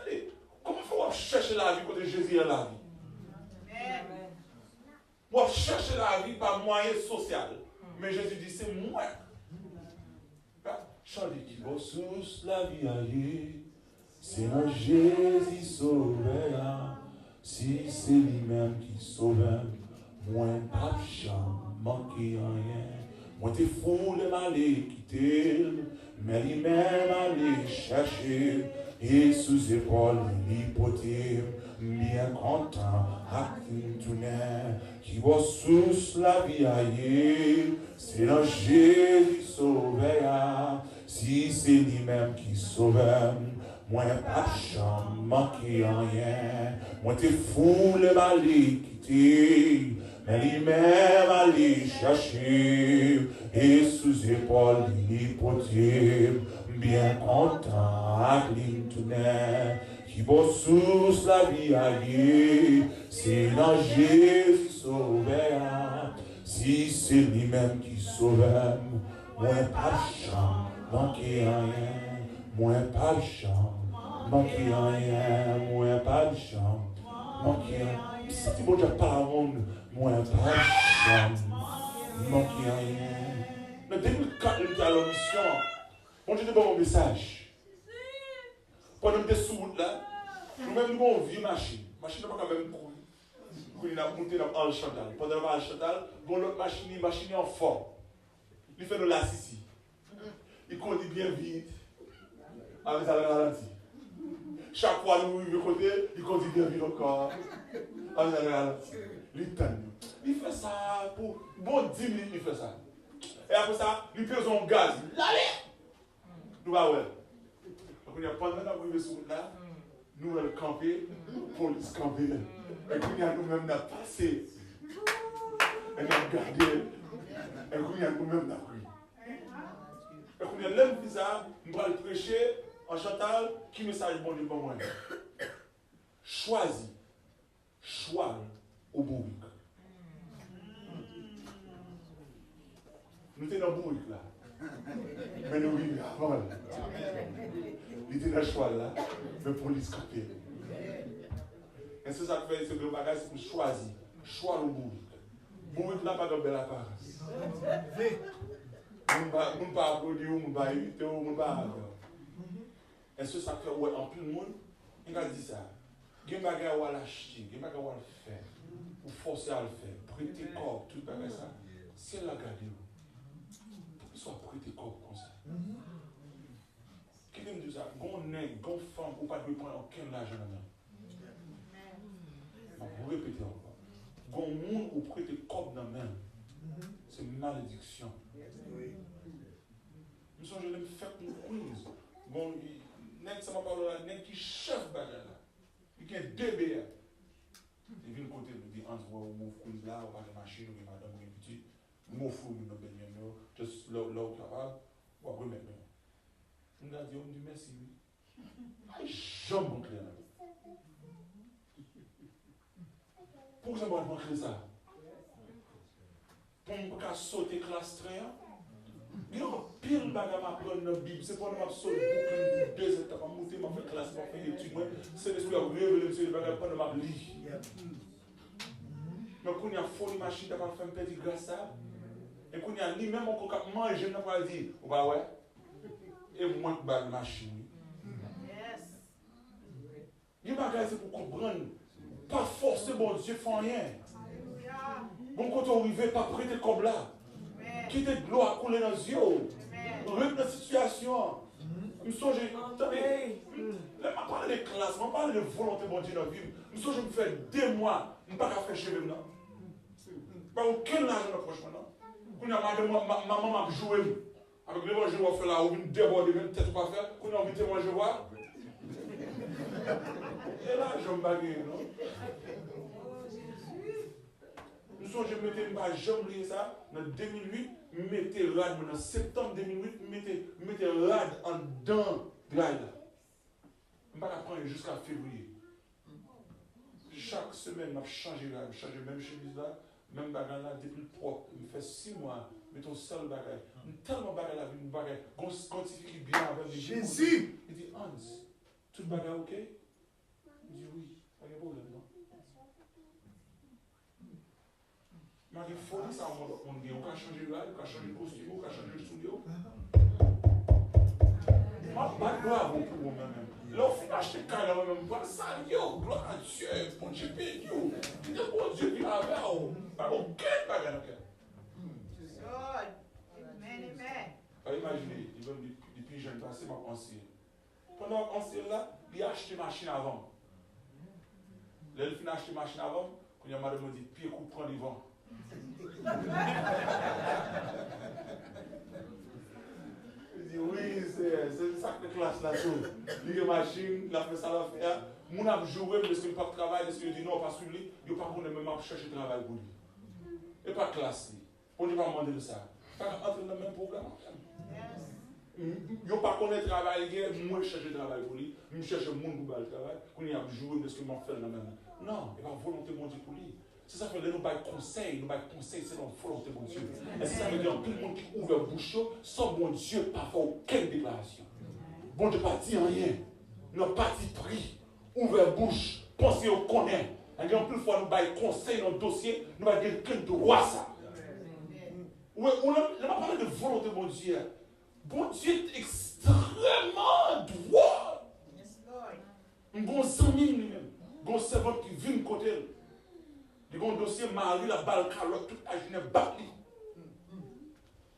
allez, comment faut chercher la vie quand Jésus est la vie? Moi, chercher la vie par moyen social. Mais Jésus dit, c'est moi. Chantez qui va sous la vie ailleurs, c'est un Jésus sauveur. Si c'est lui-même qui sauve, moi pas manquer rien. Moi t'es fou de m'aller quitter, mais lui-même aller chercher. Et sous épaule l'hypothèse, bien content, à tourner, qui va sous la vie ailleurs, c'est dans Jésus sauveur. Si c'est lui-même qui sauve, moi pas manquer rien. Moi t'es fou le mal quitter, mais lui-même aller chercher, et sous épaule l'hypothèse, bien content à Clintonet, qui va sous la vie ailleurs, c'est dans Jésus sauveur. Si c'est lui-même qui sauve, moi pas manquer rien, moi pas manquer rien, moi pas manquer rien. Si tu veux dire par monde, moi pas manquer rien. Mais 2004, il y a la mission. Bon, je te donne mon message. Pendant que tu es sous route là, nous-mêmes nous avons une vieille machine. La machine n'a pas quand même courir. Il a monté dans le Chantal. Pendant le Chantal, bon, l'autre machine est en forme. Il fait de la ici. Il conduit bien vite. Avec sa ralenti. Chaque fois nous arrivons côté, il conduit bien vite encore. Avec sa ralenti. Il fait ça pour bon 10 minutes, il fait ça. Et après ça, il pèse son gaz. Allez! Nous allons. Donc, il y a pendant que nous arrivons sur là, nous allons camper, police camper. Et puis, nous-mêmes, nous avons passé. Et nous avons gardé. Et puis, nous-mêmes, nous avons pris. Et puis, nous avons bizarre, nous allons prêcher en Chantal, qui message bon Dieu pour moi. Choisis, choix au bourrique. Nous étions dans le bourrique là. Mais nous vivons avant. Il était dans le choix là, mais pour l'escaper. Et c'est ça que fait ce bagage, c'est pour choisir. Choix au bourrique. Bourrique là, pas de belle apparence. On ne peut pas applaudir, on ne peut pas éviter, on ne peut pas. Et c'est ça que fait, ouais, en plus le monde, il a dit ça. Il y a des bagages à l'acheter, il y a des bagages à le faire, ou forcer à le faire, prêter corps, tout bagage ça. C'est la garder. Pourquoi soit prêter corps comme ça? Qui me dit ça? Gon nègre, gon femme, ou pas de prendre aucun argent dans la main. Vous répétez encore. Gon monde ou prêter corps dans la main. C'est une malédiction. Nous sommes je faire une quiz. Bon, nègre, ça m'a parlé là, nègre qui chef bagage là. Il y a deux BR. Il vient côté, il dit, Hans, vous m'ouvre quiz là, on va de machine, ou madame, ou petit. Nous fou, nous sommes juste là où capable, ou après maintenant. On a dit, on dit merci. Aïe, jamais manqué là. Pourquoi ça m'a manqué ça? Pour ne pas sauter classe 3. Il y a un pile de bagages à prendre dans la Bible. C'est pour nous sauter pour 2 étapes, à monter, à faire classe, à faire études. C'est l'esprit qui a révélé, c'est le bagage pour nous lire. Mais quand il y a une folie machine, tu vas faire un petit grâce à. Et quand il y a ni même encore qu'à manger, on va dire, bah ouais. Et moins que la machine. Les bagages, c'est pour comprendre. Pas forcer, bon Dieu, font rien. Bon, quand on arrive, pas prêter comme là. Quitter de l'eau à couler dans les yeux. Reste dans la situation. Je me songe, attendez, je ne parle de classe, je parle de volonté bon Dieu dans la vie. Je me songe, je me fais 2 mois, je ne peux pas faire cheveux. Pas aucun âge dans l'approche maintenant. Quand ma maman m'a joué, avec les manger, on va faire là, on va déborder, même peut-être pas faire. Quand on a envie de manger, voir. Et là, je me baguette, non? Nous sommes, je mettais une jambe ça, en 2008, je mettais rad, en septembre 2008, je mettais rad en dedans de rad. Je ne vais pas prendre jusqu'à février. Chaque semaine, je change rad, je change même chemise là, même bagage là, depuis propre. Je fais 6 mois, je mets ton seul bagage. Tellement bagage là, une bagage, quantifie bien avec Jésus. Il dit, Hans, tout bagage ok? Il dit oui, pas de problème, non? Mais il faut que ça, on peut changer là, on peut changer le costume, on peut changer le studio. Je n'ai pas de gloire pour moi-même. Là, on fait acheter carrément même pas ça, yo, gloire à Dieu, bon Dieu, yo. Bon Dieu, il a pas aucun bagage. Lord. Amen, amen. Imaginez, il veut depuis jeune passé, m'a conseillé. Pendant qu'on s'est là, il a acheté machine avant. Là, il a acheté machine avant, quand il a madame dit, pied coup prend les vents. Il dit, oui, c'est ça que classe là tout. Il a machine, il a fait ça, il a fait ça. Mon a joué, parce qu'il n'a pas de travail, parce qu'il dit non, pas sur lui, il n'a pas qu'on même chercher travail pour lui. Il n'est pas classé. On ne va pas demander de ça. Il va entrer dans le même programme. Je ne pas connaître le travail, moi je cherche le travail pour lui, je cherche le monde pour le travail, qu'on y a joué parce qu'il m'a fait la même. Non, il va volonté de Dieu pour lui. C'est ça que nous avons conseil, c'est notre volonté de Dieu. Et ça veut dire que tout le monde qui ouvre la bouche, sans bon Dieu, pas faire aucune déclaration. Bon Dieu pas dit rien, n'a pas dit prix, ouvre la bouche, pensez au connaît. Et en plus fois nous avons conseil dans le dossier, nous avons dire quel droit ça. On n'a pas parlé de volonté de Dieu. Bon Dieu est extrêmement droit. Yes, Lord. Un bon ami lui-même. Un bon servant qui vient de côté. Il y a un dossier Marie, la balle calotte, toute la journée battue.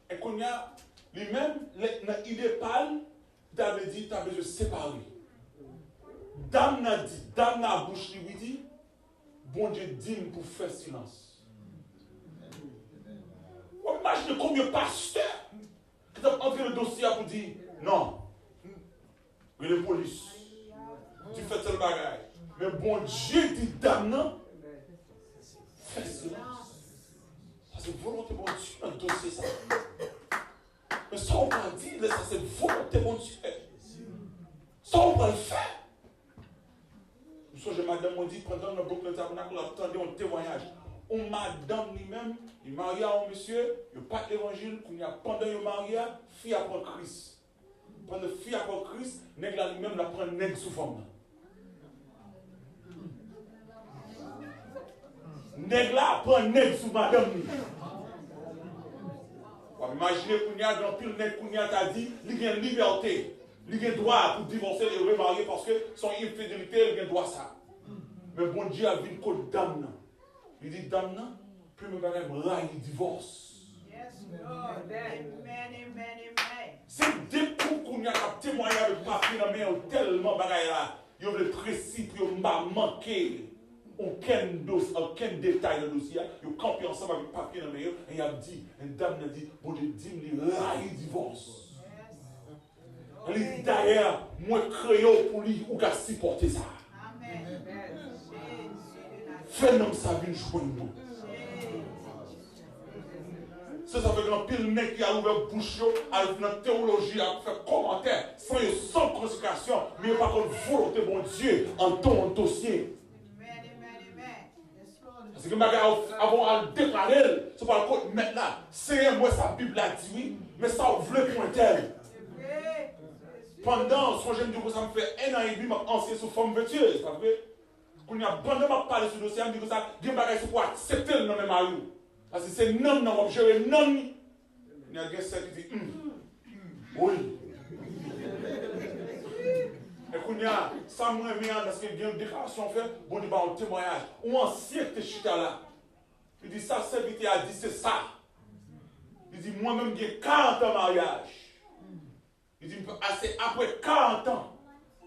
Et qu'on y a lui-même, dans l'idée pâle, tu avais dit, tu as besoin de séparer. Dame n'a dit, dame n'a bouche lui dit, bon Dieu dit pour faire silence. On imagine combien de pasteurs qui ont entré le dossier pour dire non, mais la police, tu fais tel bagage. Mais bon Dieu dit dame non, fais silence. Ça c'est volonté bon Dieu dans le dossier ça. Mais ça on va dire, ça c'est volonté bon Dieu. Ça on va le faire. Je madame m'a dit pendant le boucle de tabernacle, on attendait un témoignage. On madame lui-même, il marie à un monsieur, il n'y a pas d'évangile, pendant le mariage, fille après Christ. Pendant fille après Christ, nègre là lui-même la prend nègre sous forme. Nègre là prend nègre sous madame. Imaginez qu'on y a dans pile nègre qu'on y a dit, il a une liberté, il a droit pour divorcer et remarier parce que son infidélité, il a droit à ça. Mais bon Dieu a vu une côte d'âme. Il dit, dame, plus me paraît, il divorce. Yes, Lord. Amen, amen, amen. C'est des coups qu'on a témoigné avec papier dans la main, tellement bagaille là. Il y a des principes, il m'a manqué. Aucun détail dans le dossier. Il a campé ensemble avec papier dans la main. Et il a dit, une dame a dit, bon Dieu dit, il divorce. Il dit, d'ailleurs, moi, créole pour lui, ou qu'à supporter ça. Amen. Fais nom sa vie joindre nous. Ça fait qu'un pile mec qui a ouvert bouche, a fait une théologie, a fait commentaire, sans consécration, mais par contre volonté bon Dieu en ton dossier. Parce que avant de déclarer, c'est pas le côté mettre là. C'est moi sa Bible a dit oui, mais ça voulait pointer. Pendant son jeune du coup, ça me fait 1 an et demi, m'a enseigné sous forme vertueuse, c'est pas vrai? Quand il y a bon de m'a parlé sur le dossier, il me dit que ça, il y a un bagage pour accepter le nom de Mario. Parce que c'est non, non, je vais non. Il y a un gars qui dit, oui. Et quand il y a, ça me revient parce qu'il y a une déclaration faite, bon, il y a un témoignage. Ou ancien que chita là. Il dit, ça, serviteur a dit, c'est ça. Il dit, moi-même, j'ai 40 ans de mariage. Il dit, après 40 ans,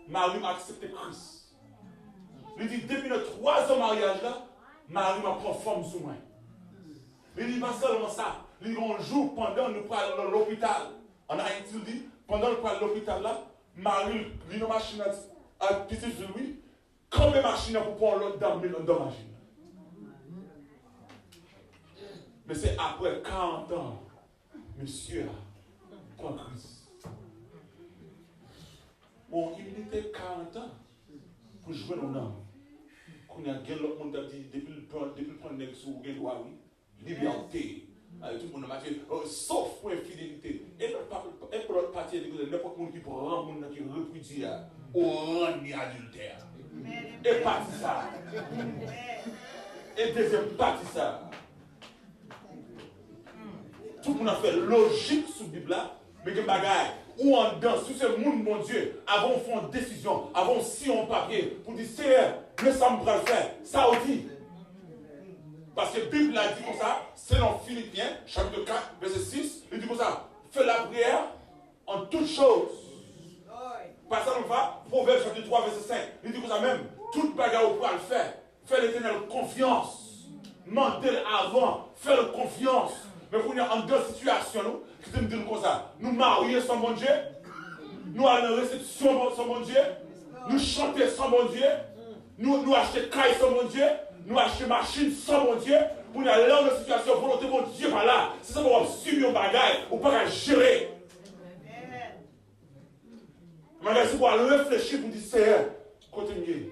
Marie m'a accepté Christ. Il dit, depuis le 3e mariage là, Marie m'a pris forme sous moi. Il dit, pas seulement ça. Il dit, un jour, pendant nous parlons de l'hôpital, en Haïti, il dit, pendant nous parlons de l'hôpital là, Marie, il a une machine à petit sur lui, comme une machine pour prendre l'autre dame dans la machine. Mais c'est après 40 ans, monsieur a pris Christ. Bon, il était 40 ans pour jouer nos noms. Quand il y a quelqu'un qui a dit, depuis le point de sous le droit, oui, liberté. Tout le monde m'a dit, sauf pour infidélité. Et pour l'autre partie, n'importe qui qui prend un monde qui repudie au rang adultère. Et partie ça. Et deuxième partie ça. Tout le monde a fait logique sous la Bible là, mais que bagaille. ou en dedans, sous ce monde, mon Dieu, avant on fait une décision, avant si on papier, pour dire, Seigneur, mais ça me le faire, ça aussi. Parce que la Bible a dit comme ça, c'est dans Philippiens, chapitre 4, verset 6, il dit comme ça, fais la prière en toutes choses. Par ça, on va, Proverbe chapitre 3, verset 5, il dit comme ça même, toute bagarre au pouvoir le faire, fais l'éternel confiance, mentez avant, fais confiance. Mais pour nous, en deux situations, nous, qui te disent comme ça, nous marier sans bon Dieu, nous aller en réception sans bon Dieu, nous chanter sans bon Dieu, nous acheter caille sans bon Dieu, nous acheter machine sans bon Dieu, pour nous aller dans une situation, volonté bon Dieu par là. C'est ça qu'on va subir un bagage, ou pas gérer. Mais c'est pour aller réfléchir pour dire, Seigneur, côté mieux.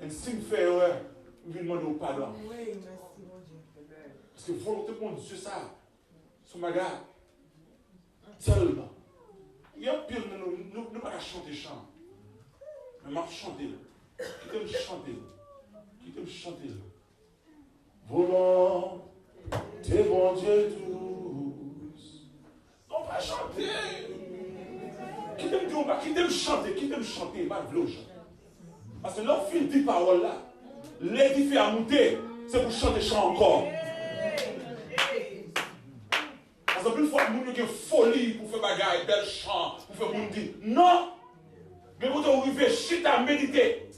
Et si nous faisons erreur, nous venons demander au pardon. Parce que volonté bon Dieu, ça, son bagage, seulement. Il y a un pire, nous ne pas chanter chant. Mais m'a chanter. Qui t'aime chanter? Qui t'aime chanter? Volonté bon Dieu tous. On va chanter. Qui t'aime dire, qui t'aime chanter? Qui t'aime chanter? Pas de chanter. Parce que leur fil dit parole là, l'édifice à monter, c'est pour chanter chant encore. Parce que une fois, nous avons une folie pour faire bagaille, bel chant, pour faire mon dit. Non! Mais quand on arrive, chute à méditer.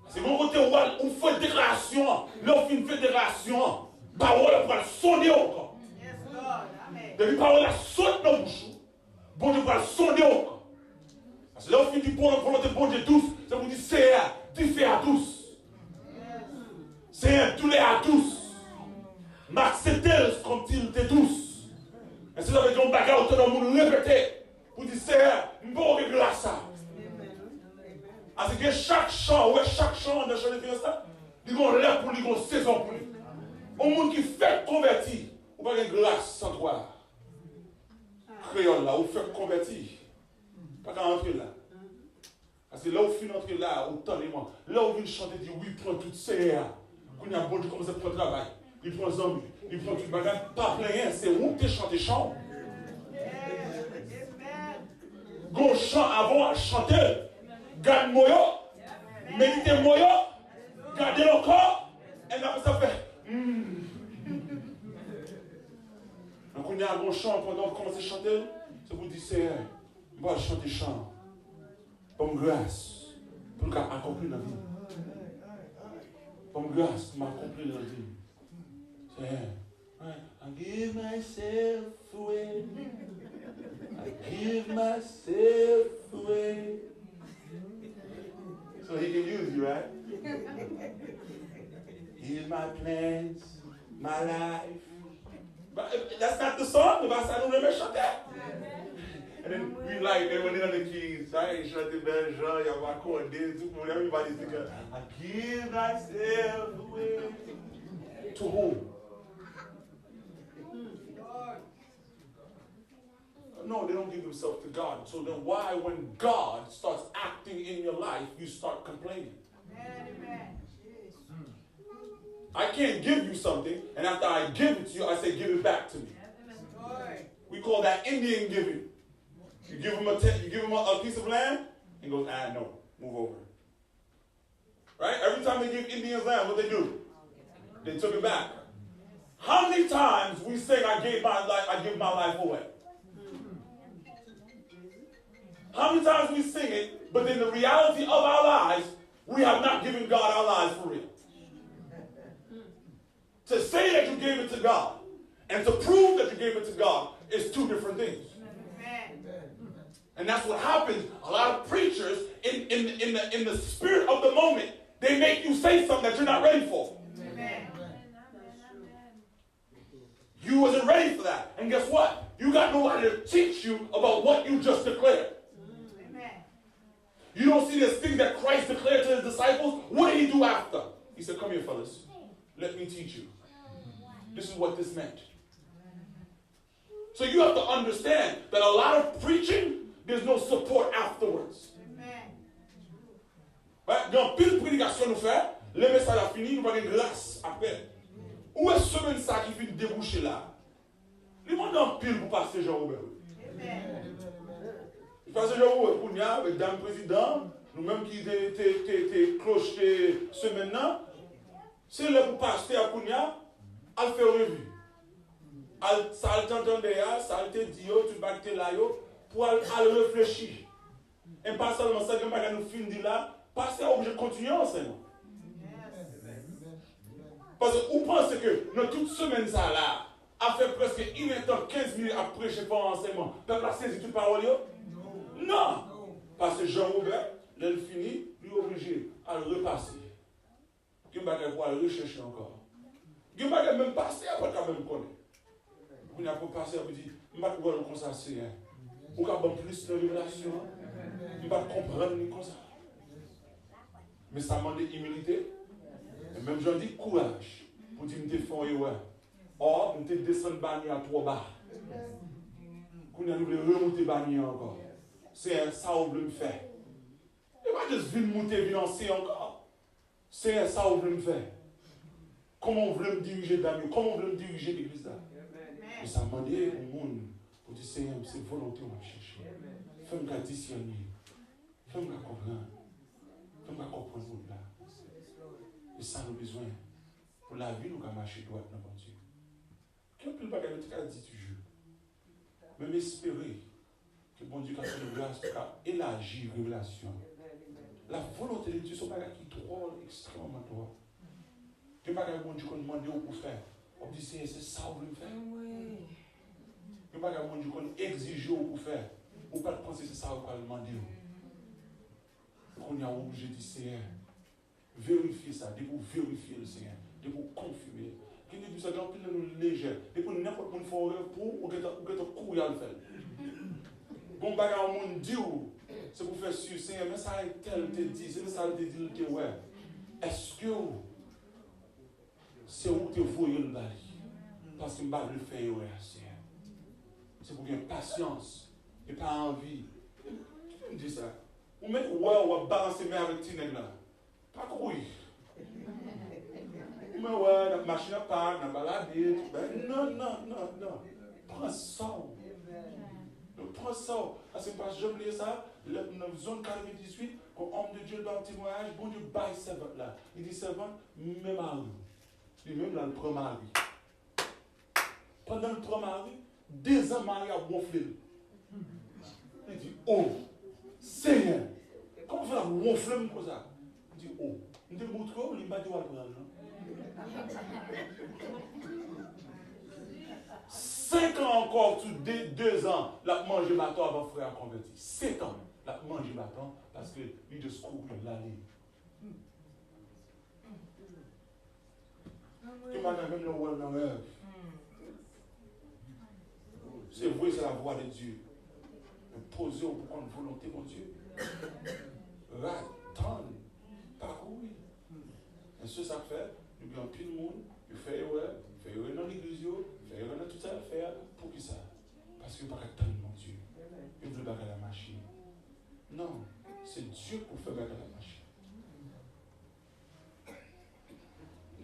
C'est quand on fait déclaration, là on fait une déclaration, parole pour sonner encore. Depuis parole saute dans la bouche, bon Dieu va sonner encore. Parce que là on fait du bon volonté bon Dieu tous, ça vous dit c'est tu fais à tous. C'est tous les à tous. M'accepter comme il était tous. Et c'est avec un bagage où tout le monde répéter pour dire Seigneur, nous ne pouvons pas régler ça. Parce que chaque chant dans le chant de Philistin, il y a un l'air pour lui, il y a une saison pour lui. Au monde qui fait convertir, ou pas de glace sans toi. Créole là, ou fait convertir. Pas qu'à entrer là. Parce que là où finit entrer là, au temps des mois, là où vient chanter, dit oui, prends tout Seigneur. Quand il y a un bon Dieu commence à prendre travail. Il prend zombie, il prend tout le bagage, pas plein rien, c'est où tu chantes chant. Gon chant avant à chanter, garde moyo, méditez moyo, gardez le corps, et après ça fait. Donc on y a un bon chant pendant qu'on commence à chanter, ça vous dit c'est moi chanter chant, pour grâce, pour accomplir la vie. Pour grâce, m'accomplir la vie. I give myself away. I give myself away. So he can use you, right? Here's my plans, my life. But that's not the song. But I don't remember shut that. And then we like, then when they're on the keys, I ain't shut the bell, Jean, y'all my chord, everybody's thinking, I give myself away. To whom? No, they don't give themselves to God. So then why, when God starts acting in your life, you start complaining? Amen. I can't give you something, and after I give it to you, I say, give it back to me. We call that Indian giving. You give them a piece of land, and goes, no, move over. Right? Every time they give Indians land, what they do? They took it back. How many times we say, I give my life away? How many times we sing it, but in the reality of our lives, we have not given God our lives for real. To say that you gave it to God and to prove that you gave it to God is two different things. And that's what happens. A lot of preachers, in the spirit of the moment, they make you say something that you're not ready for. You wasn't ready for that. And guess what? You got nobody to teach you about what you just declared. You don't see this thing that Christ declared to his disciples? What did he do after? He said, come here, fellas. Let me teach you. This is what this meant. So you have to understand that a lot of preaching, there's no support afterwards. Right? Dans pile prédication nous fait, le message a fini, nous avons une grâce après. Où est-ce que ça qui finit déboucher là? Les gens dans pile pour passer Jean-Robert. Parce que je vois, pour nous, avec Dame Président, nous-mêmes qui étaient cloche ce maintenant, c'est le pour passer à Kounia, à faire revue. Ça a t'entendait, ça a été dit, tu vas te là, pour aller réfléchir. Et pas seulement ça, que nous finissons là, passer à objet continuer enseignement. Parce que vous pensez que dans toute semaine, ça là, a fait presque 1 temps, 15 minutes à prêcher pour enseignement. Peuple a saisi toute parole? Non! Parce que Jean-Robert, il finit, lui est obligé à le repasser. Il va pouvoir le rechercher encore. Il va même passer après quand même connaître. Vous n'avez pas passé, vous dites, je ne vais pas pouvoir le consacrer. Vous avez plus de révélation. Je ne vais pas comprendre comme ça. Mais ça demande humilité. Et même j'en dis courage. Pour dire que je fais un or, je descends bannière trop bas. Vous n'avez pas remonter bannière encore. C'est ça que vous voulez me faire. Et pas juste venir monter, financer encore. C'est ça que vous voulez me faire. Comment vous voulez me diriger d'amis? Comment vous voulez me diriger l'église là? Et ça m'a demandé au monde pour dire Seigneur, c'est volonté qu'on va chercher. Fais-moi discerner. Fais-moi comprendre. Fais-moi comprendre le monde là. Et ça nous besoin. Pour la vie, nous allons marcher droit dans mon Dieu. Quel plus de bagages tu as dit toujours? Même espérer que bon Dieu, quand il nous grâce, élargir la révélation. La volonté de Dieu, c'est un bagage qui est trop, extrêmement trop. Que bagage bon Dieu qu'on demande pour faire. On dit c'est ça que vous voulez faire. Que bagage bon Dieu qu'on exige pour faire. Ou pas penser que c'est ça que vous allez demander. Qu'on y a obligé de dire Seigneur. Vérifier ça, de pour vérifier le Seigneur, de pour confirmer. Qui dit ça dans le léger, de pour n'importe quoi faut pour ou que courir à le faire. Bon bagage au monde dit c'est pour faire sûr Seigneur, mais ça tel te dit, c'est ça te dit que ouais. Est-ce que c'est où te voyez le bali? Parce que je ne vais pas le faire ouais, Seigneur. C'est pour qu'il y ait patience et pas envie. Tu me dis ça. Ou même ouais, on va balancer mais avec tes nègres là. Pas courir. Mais ouais, la machine à part, la balade, non. Prends ça. Prends ça. Parce que je oublié ça, dans la zone 98, quand l'homme de Dieu dans le témoignage, bon Dieu baille servant là. Il dit servant, même mari. Il même là, le premier mari. Pendant le premier mari, 2 ans, mari a gonflé. Il dit, oh, Seigneur, comment faire gonfler comme ça? Il dit, oh, il te montre où il m'a dit, 5 ans encore, tous 2 ans, la manger bâton avant frère converti. 7 ans, la manger bâton parce que lui de secours, il l'a allé. Tu m'as même le rôle dans l'œuvre. C'est vrai, c'est la voix de Dieu. Mais posez-vous pour qu'on volonté, mon Dieu. Attendre, parcourir. Et ce que ça fait, nous avons plus de monde, nous faisons dans l'église, nous faisons dans tout ça faire pour qui ça? Parce que nous ne pouvons pas attendre mon Dieu. Nous ne voulons pas la machine. Non, c'est Dieu pour faire la machine.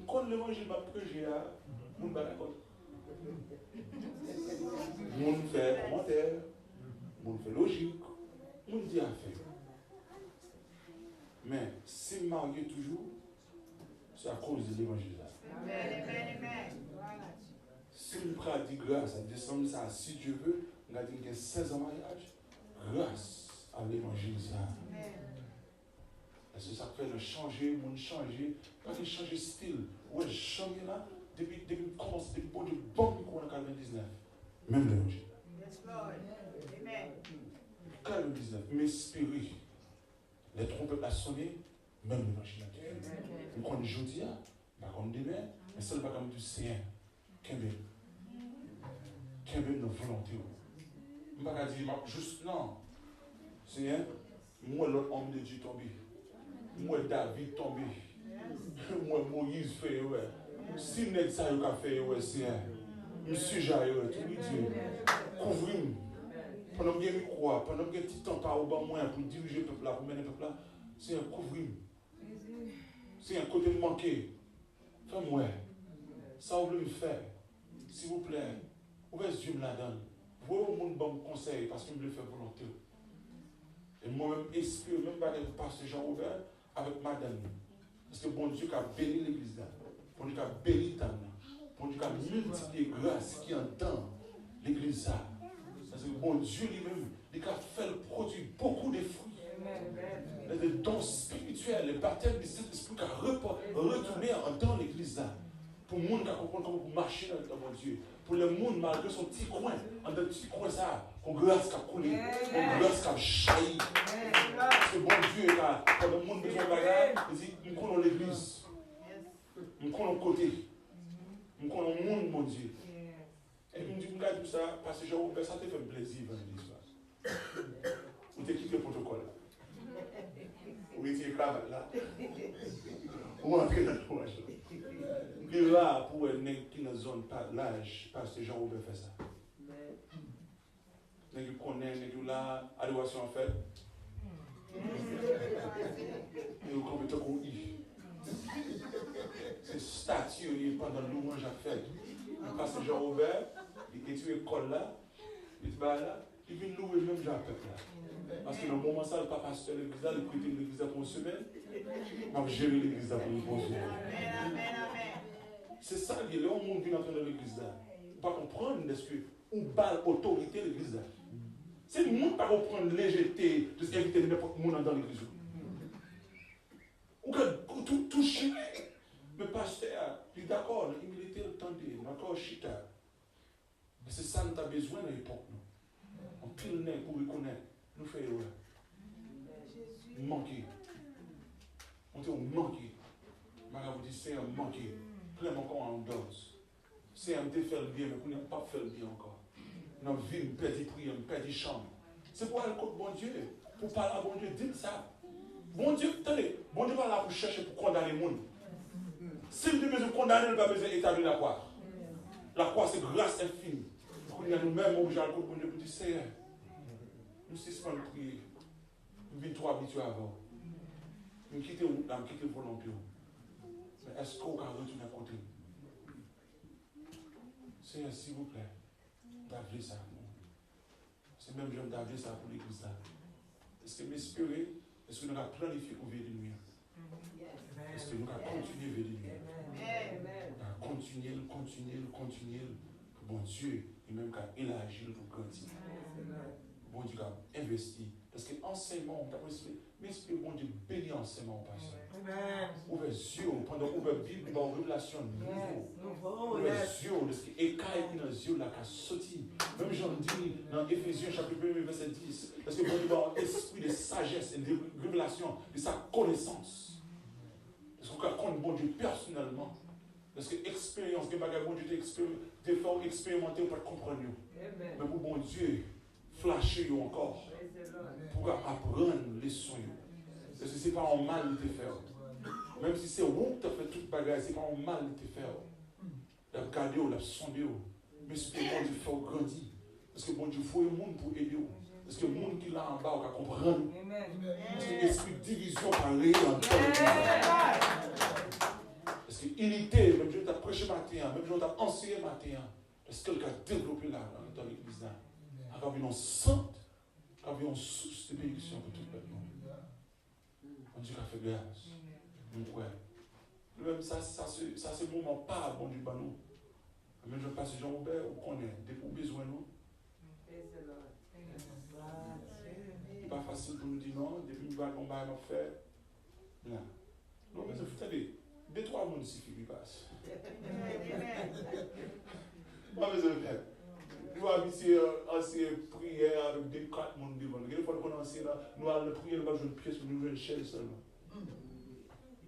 Quand l'évangile va prêcher, nous ne pouvons pas d'accord. Nous fait commentaire, nous fait logique, nous dit à faire. Mais si marié toujours, c'est à cause de l'évangile. Amen. Si nous prenons dit grâce à descendre ça, si Dieu veut, on a dit qu'il y a 16 ans de mariage, grâce à l'évangile. Parce que ça fait le changer, le monde changer, pas qu'il change de style. Ouais, changer là, depuis commence, depuis bon de bon en 99. Même l'évangile. Yes, Lord. Amen. 99, m'espérer. Les trompettes ont sonné, même l'évangile. Nous connaissons aujourd'hui, nous connaissons demain, mais c'est le bagage du Seigneur. Qu'est-ce que nos volontés? Je ne vais pas dire juste non. Seigneur, moi l'autre homme de Dieu tombé. Moi David tombé. Moi Moïse fait ouais. Si nous ça a fait ouais, Seigneur. Monsieur Jaïre, tout lui dit. Couvrir-moi. Pendant que je me crois, pendant que je petit temps par au bas moi pour diriger le peuple là, pour mener le peuple là, c'est un couvrir-moi. C'est un côté manqué. Fais-moi. Ça vous voulez me faire. S'il vous plaît, ouvrez les yeux là-dedans. Vous voyez, au monde, bon conseil, parce que je le fais volontaire. Et moi-même, esprit, même pas de pasteur Jean-Robert, avec madame. Parce que bon Dieu qui a béni l'église là. Bon Dieu qui a béni ta main. Bon Dieu qui a multiplié grâce qui entend l'église là. Parce que bon Dieu lui-même, il a fait produire beaucoup de fruits. Les dons spirituels, les baptêmes du Saint-Esprit qui a retourné dans l'église là. Pour le monde qui a compris comment marcher dans mon Dieu. Pour le monde, malgré son petit coin, en un petit coin ça, qu'on grâce qui a coulé, qu'on grâce qui a jailli. Parce que bon Dieu, quand le monde a besoin de bagarre, il dit, nous connaissons l'église. Nous connaissons le côté. Nous connaissons le monde, mon Dieu. Et puis, je me dis tout ça, parce que Jean-Robert, ça te fait plaisir dans l'église. Ou t'es quitté le protocole. Ou t'es cravate là. Ou entrer dans le courage là. Et là, pour un nègre qui est dans la zone de l'âge, parce que Jean-Robert fait ça. Nègre qui connaît, nègre là, adoration en fait. Et vous comprenez qu'on y. C'est statue pendant le louange à fait. Parce que Jean-Robert, il est à l'école là, il est là, il vient louer même Jean-Peuple là. Parce que dans le moment ça, le papa pasteur de l'église là, il prête l'église pour une semaine, il va gérer l'église pour une bonne semaine. C'est ça, il y a un monde qui est entré dans l'église là. Il ne pas comprendre est-ce que on bat l'autorité de l'église là. C'est le monde qui ne pas comprendre légèreté de s'inviter n'importe qui dans l'église. Ou que tout toucher. Mais pasteur, il est d'accord, il militaire le temps de d'accord, chita. Mais c'est ça que nous avons besoin à l'époque. On pile nez pour reconnaître. Nous faisons ouais. Nous manquons. On dit on manque. Maga vous dit c'est un manqué. Plein encore en dose. C'est un te faire le bien, mais vous n'avez pas fait le bien encore. Dans la vie, nous perdons prière, nous perdons chambre. C'est pour aller contre bon Dieu. Pour parler à bon Dieu, dites ça. Bon Dieu, attendez, bon Dieu va là pour chercher, pour condamner le monde. Si vous devez condamner, il va besoin d'établir la croix. La croix, c'est grâce infinie. Nous a nous-mêmes obligés à le bon Dieu pour dire Seigneur, nous suspendons de prier. Nous sommes trop habitués avant. Nous quittons la route, nous quittons le volontaire. Mais est-ce qu'on va retourner à côté? Seigneur, s'il vous plaît, d'avler ça. C'est même jeune d'avler ça pour l'église là. Est-ce que m'espérer, est-ce que nous avons planifié pour veiller de nuit? Est-ce que nous avons continué vers les nuits? Nous avons continué, pour bon Dieu, et même qu'à élargir pour grandir. Bon Dieu a investi. Parce que l'enseignement, mais bon Dieu bénit l'enseignement au passage. Ouvre les yeux, pendant ouvre la Bible, dans une relation nouveau. Ouvre les yeux, parce que écaille dans les yeux là qui a sauté. Même Jean dit dans Éphésiens chapitre 1, verset 10, parce que bon Dieu a un esprit de sagesse et de révélation, de sa connaissance. Parce qu'on compte bon Dieu personnellement. Parce que l'expérience, que bon Dieu te fait expérimenter, pour comprendre. Mais pour bon Dieu, flasher encore. Pour apprendre les leçons. Parce que ce n'est pas un mal de te faire. Même si c'est vous qui as fait toute bagarre, ce n'est pas un mal de te faire. La garder, la sonder. Mais c'est pour bon Dieu faire grandir. Parce que bon Dieu, il faut un monde pour aider. Parce que le monde qui est là en bas, on va comprendre. Parce que l'esprit de division par réel en parce que unité, même je t'ai prêché matin, même je t'ai enseigné matin. Parce que quelqu'un a développé là, dans l'église là. Avec une sainte, avec une source de bénédiction pour tout le peuple. On dit qu'il a fait grâce. Donc, ouais. Même ça c'est le moment pas bon du banou. Même je passe Jean-Robert, on connaît, dès qu'on a besoin de nous. C'est pas facile pour nous dire non, depuis que nous allons faire. Non, mais vous savez, 2-3 mois ici qui passent. Pas besoin de faire. Nous avons ici une prière avec 2-4 monde devant. Une fois qu'on a lancé là, nous allons prier, nous allons jouer une pièce, nous jouons une chaise seulement.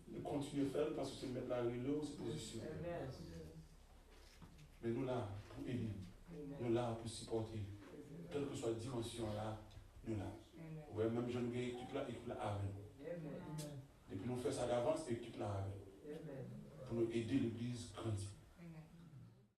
Nous continuons à faire parce que c'est mettre la relais, c'est position. Mais nous là pour aider, nous là pour supporter. Quelle que soit la dimension là, nous là. Ouais, même jeune gars, équipe là avec. Et puis nous faisons ça d'avance, équipe là avec. Pour nous aider l'église grandir.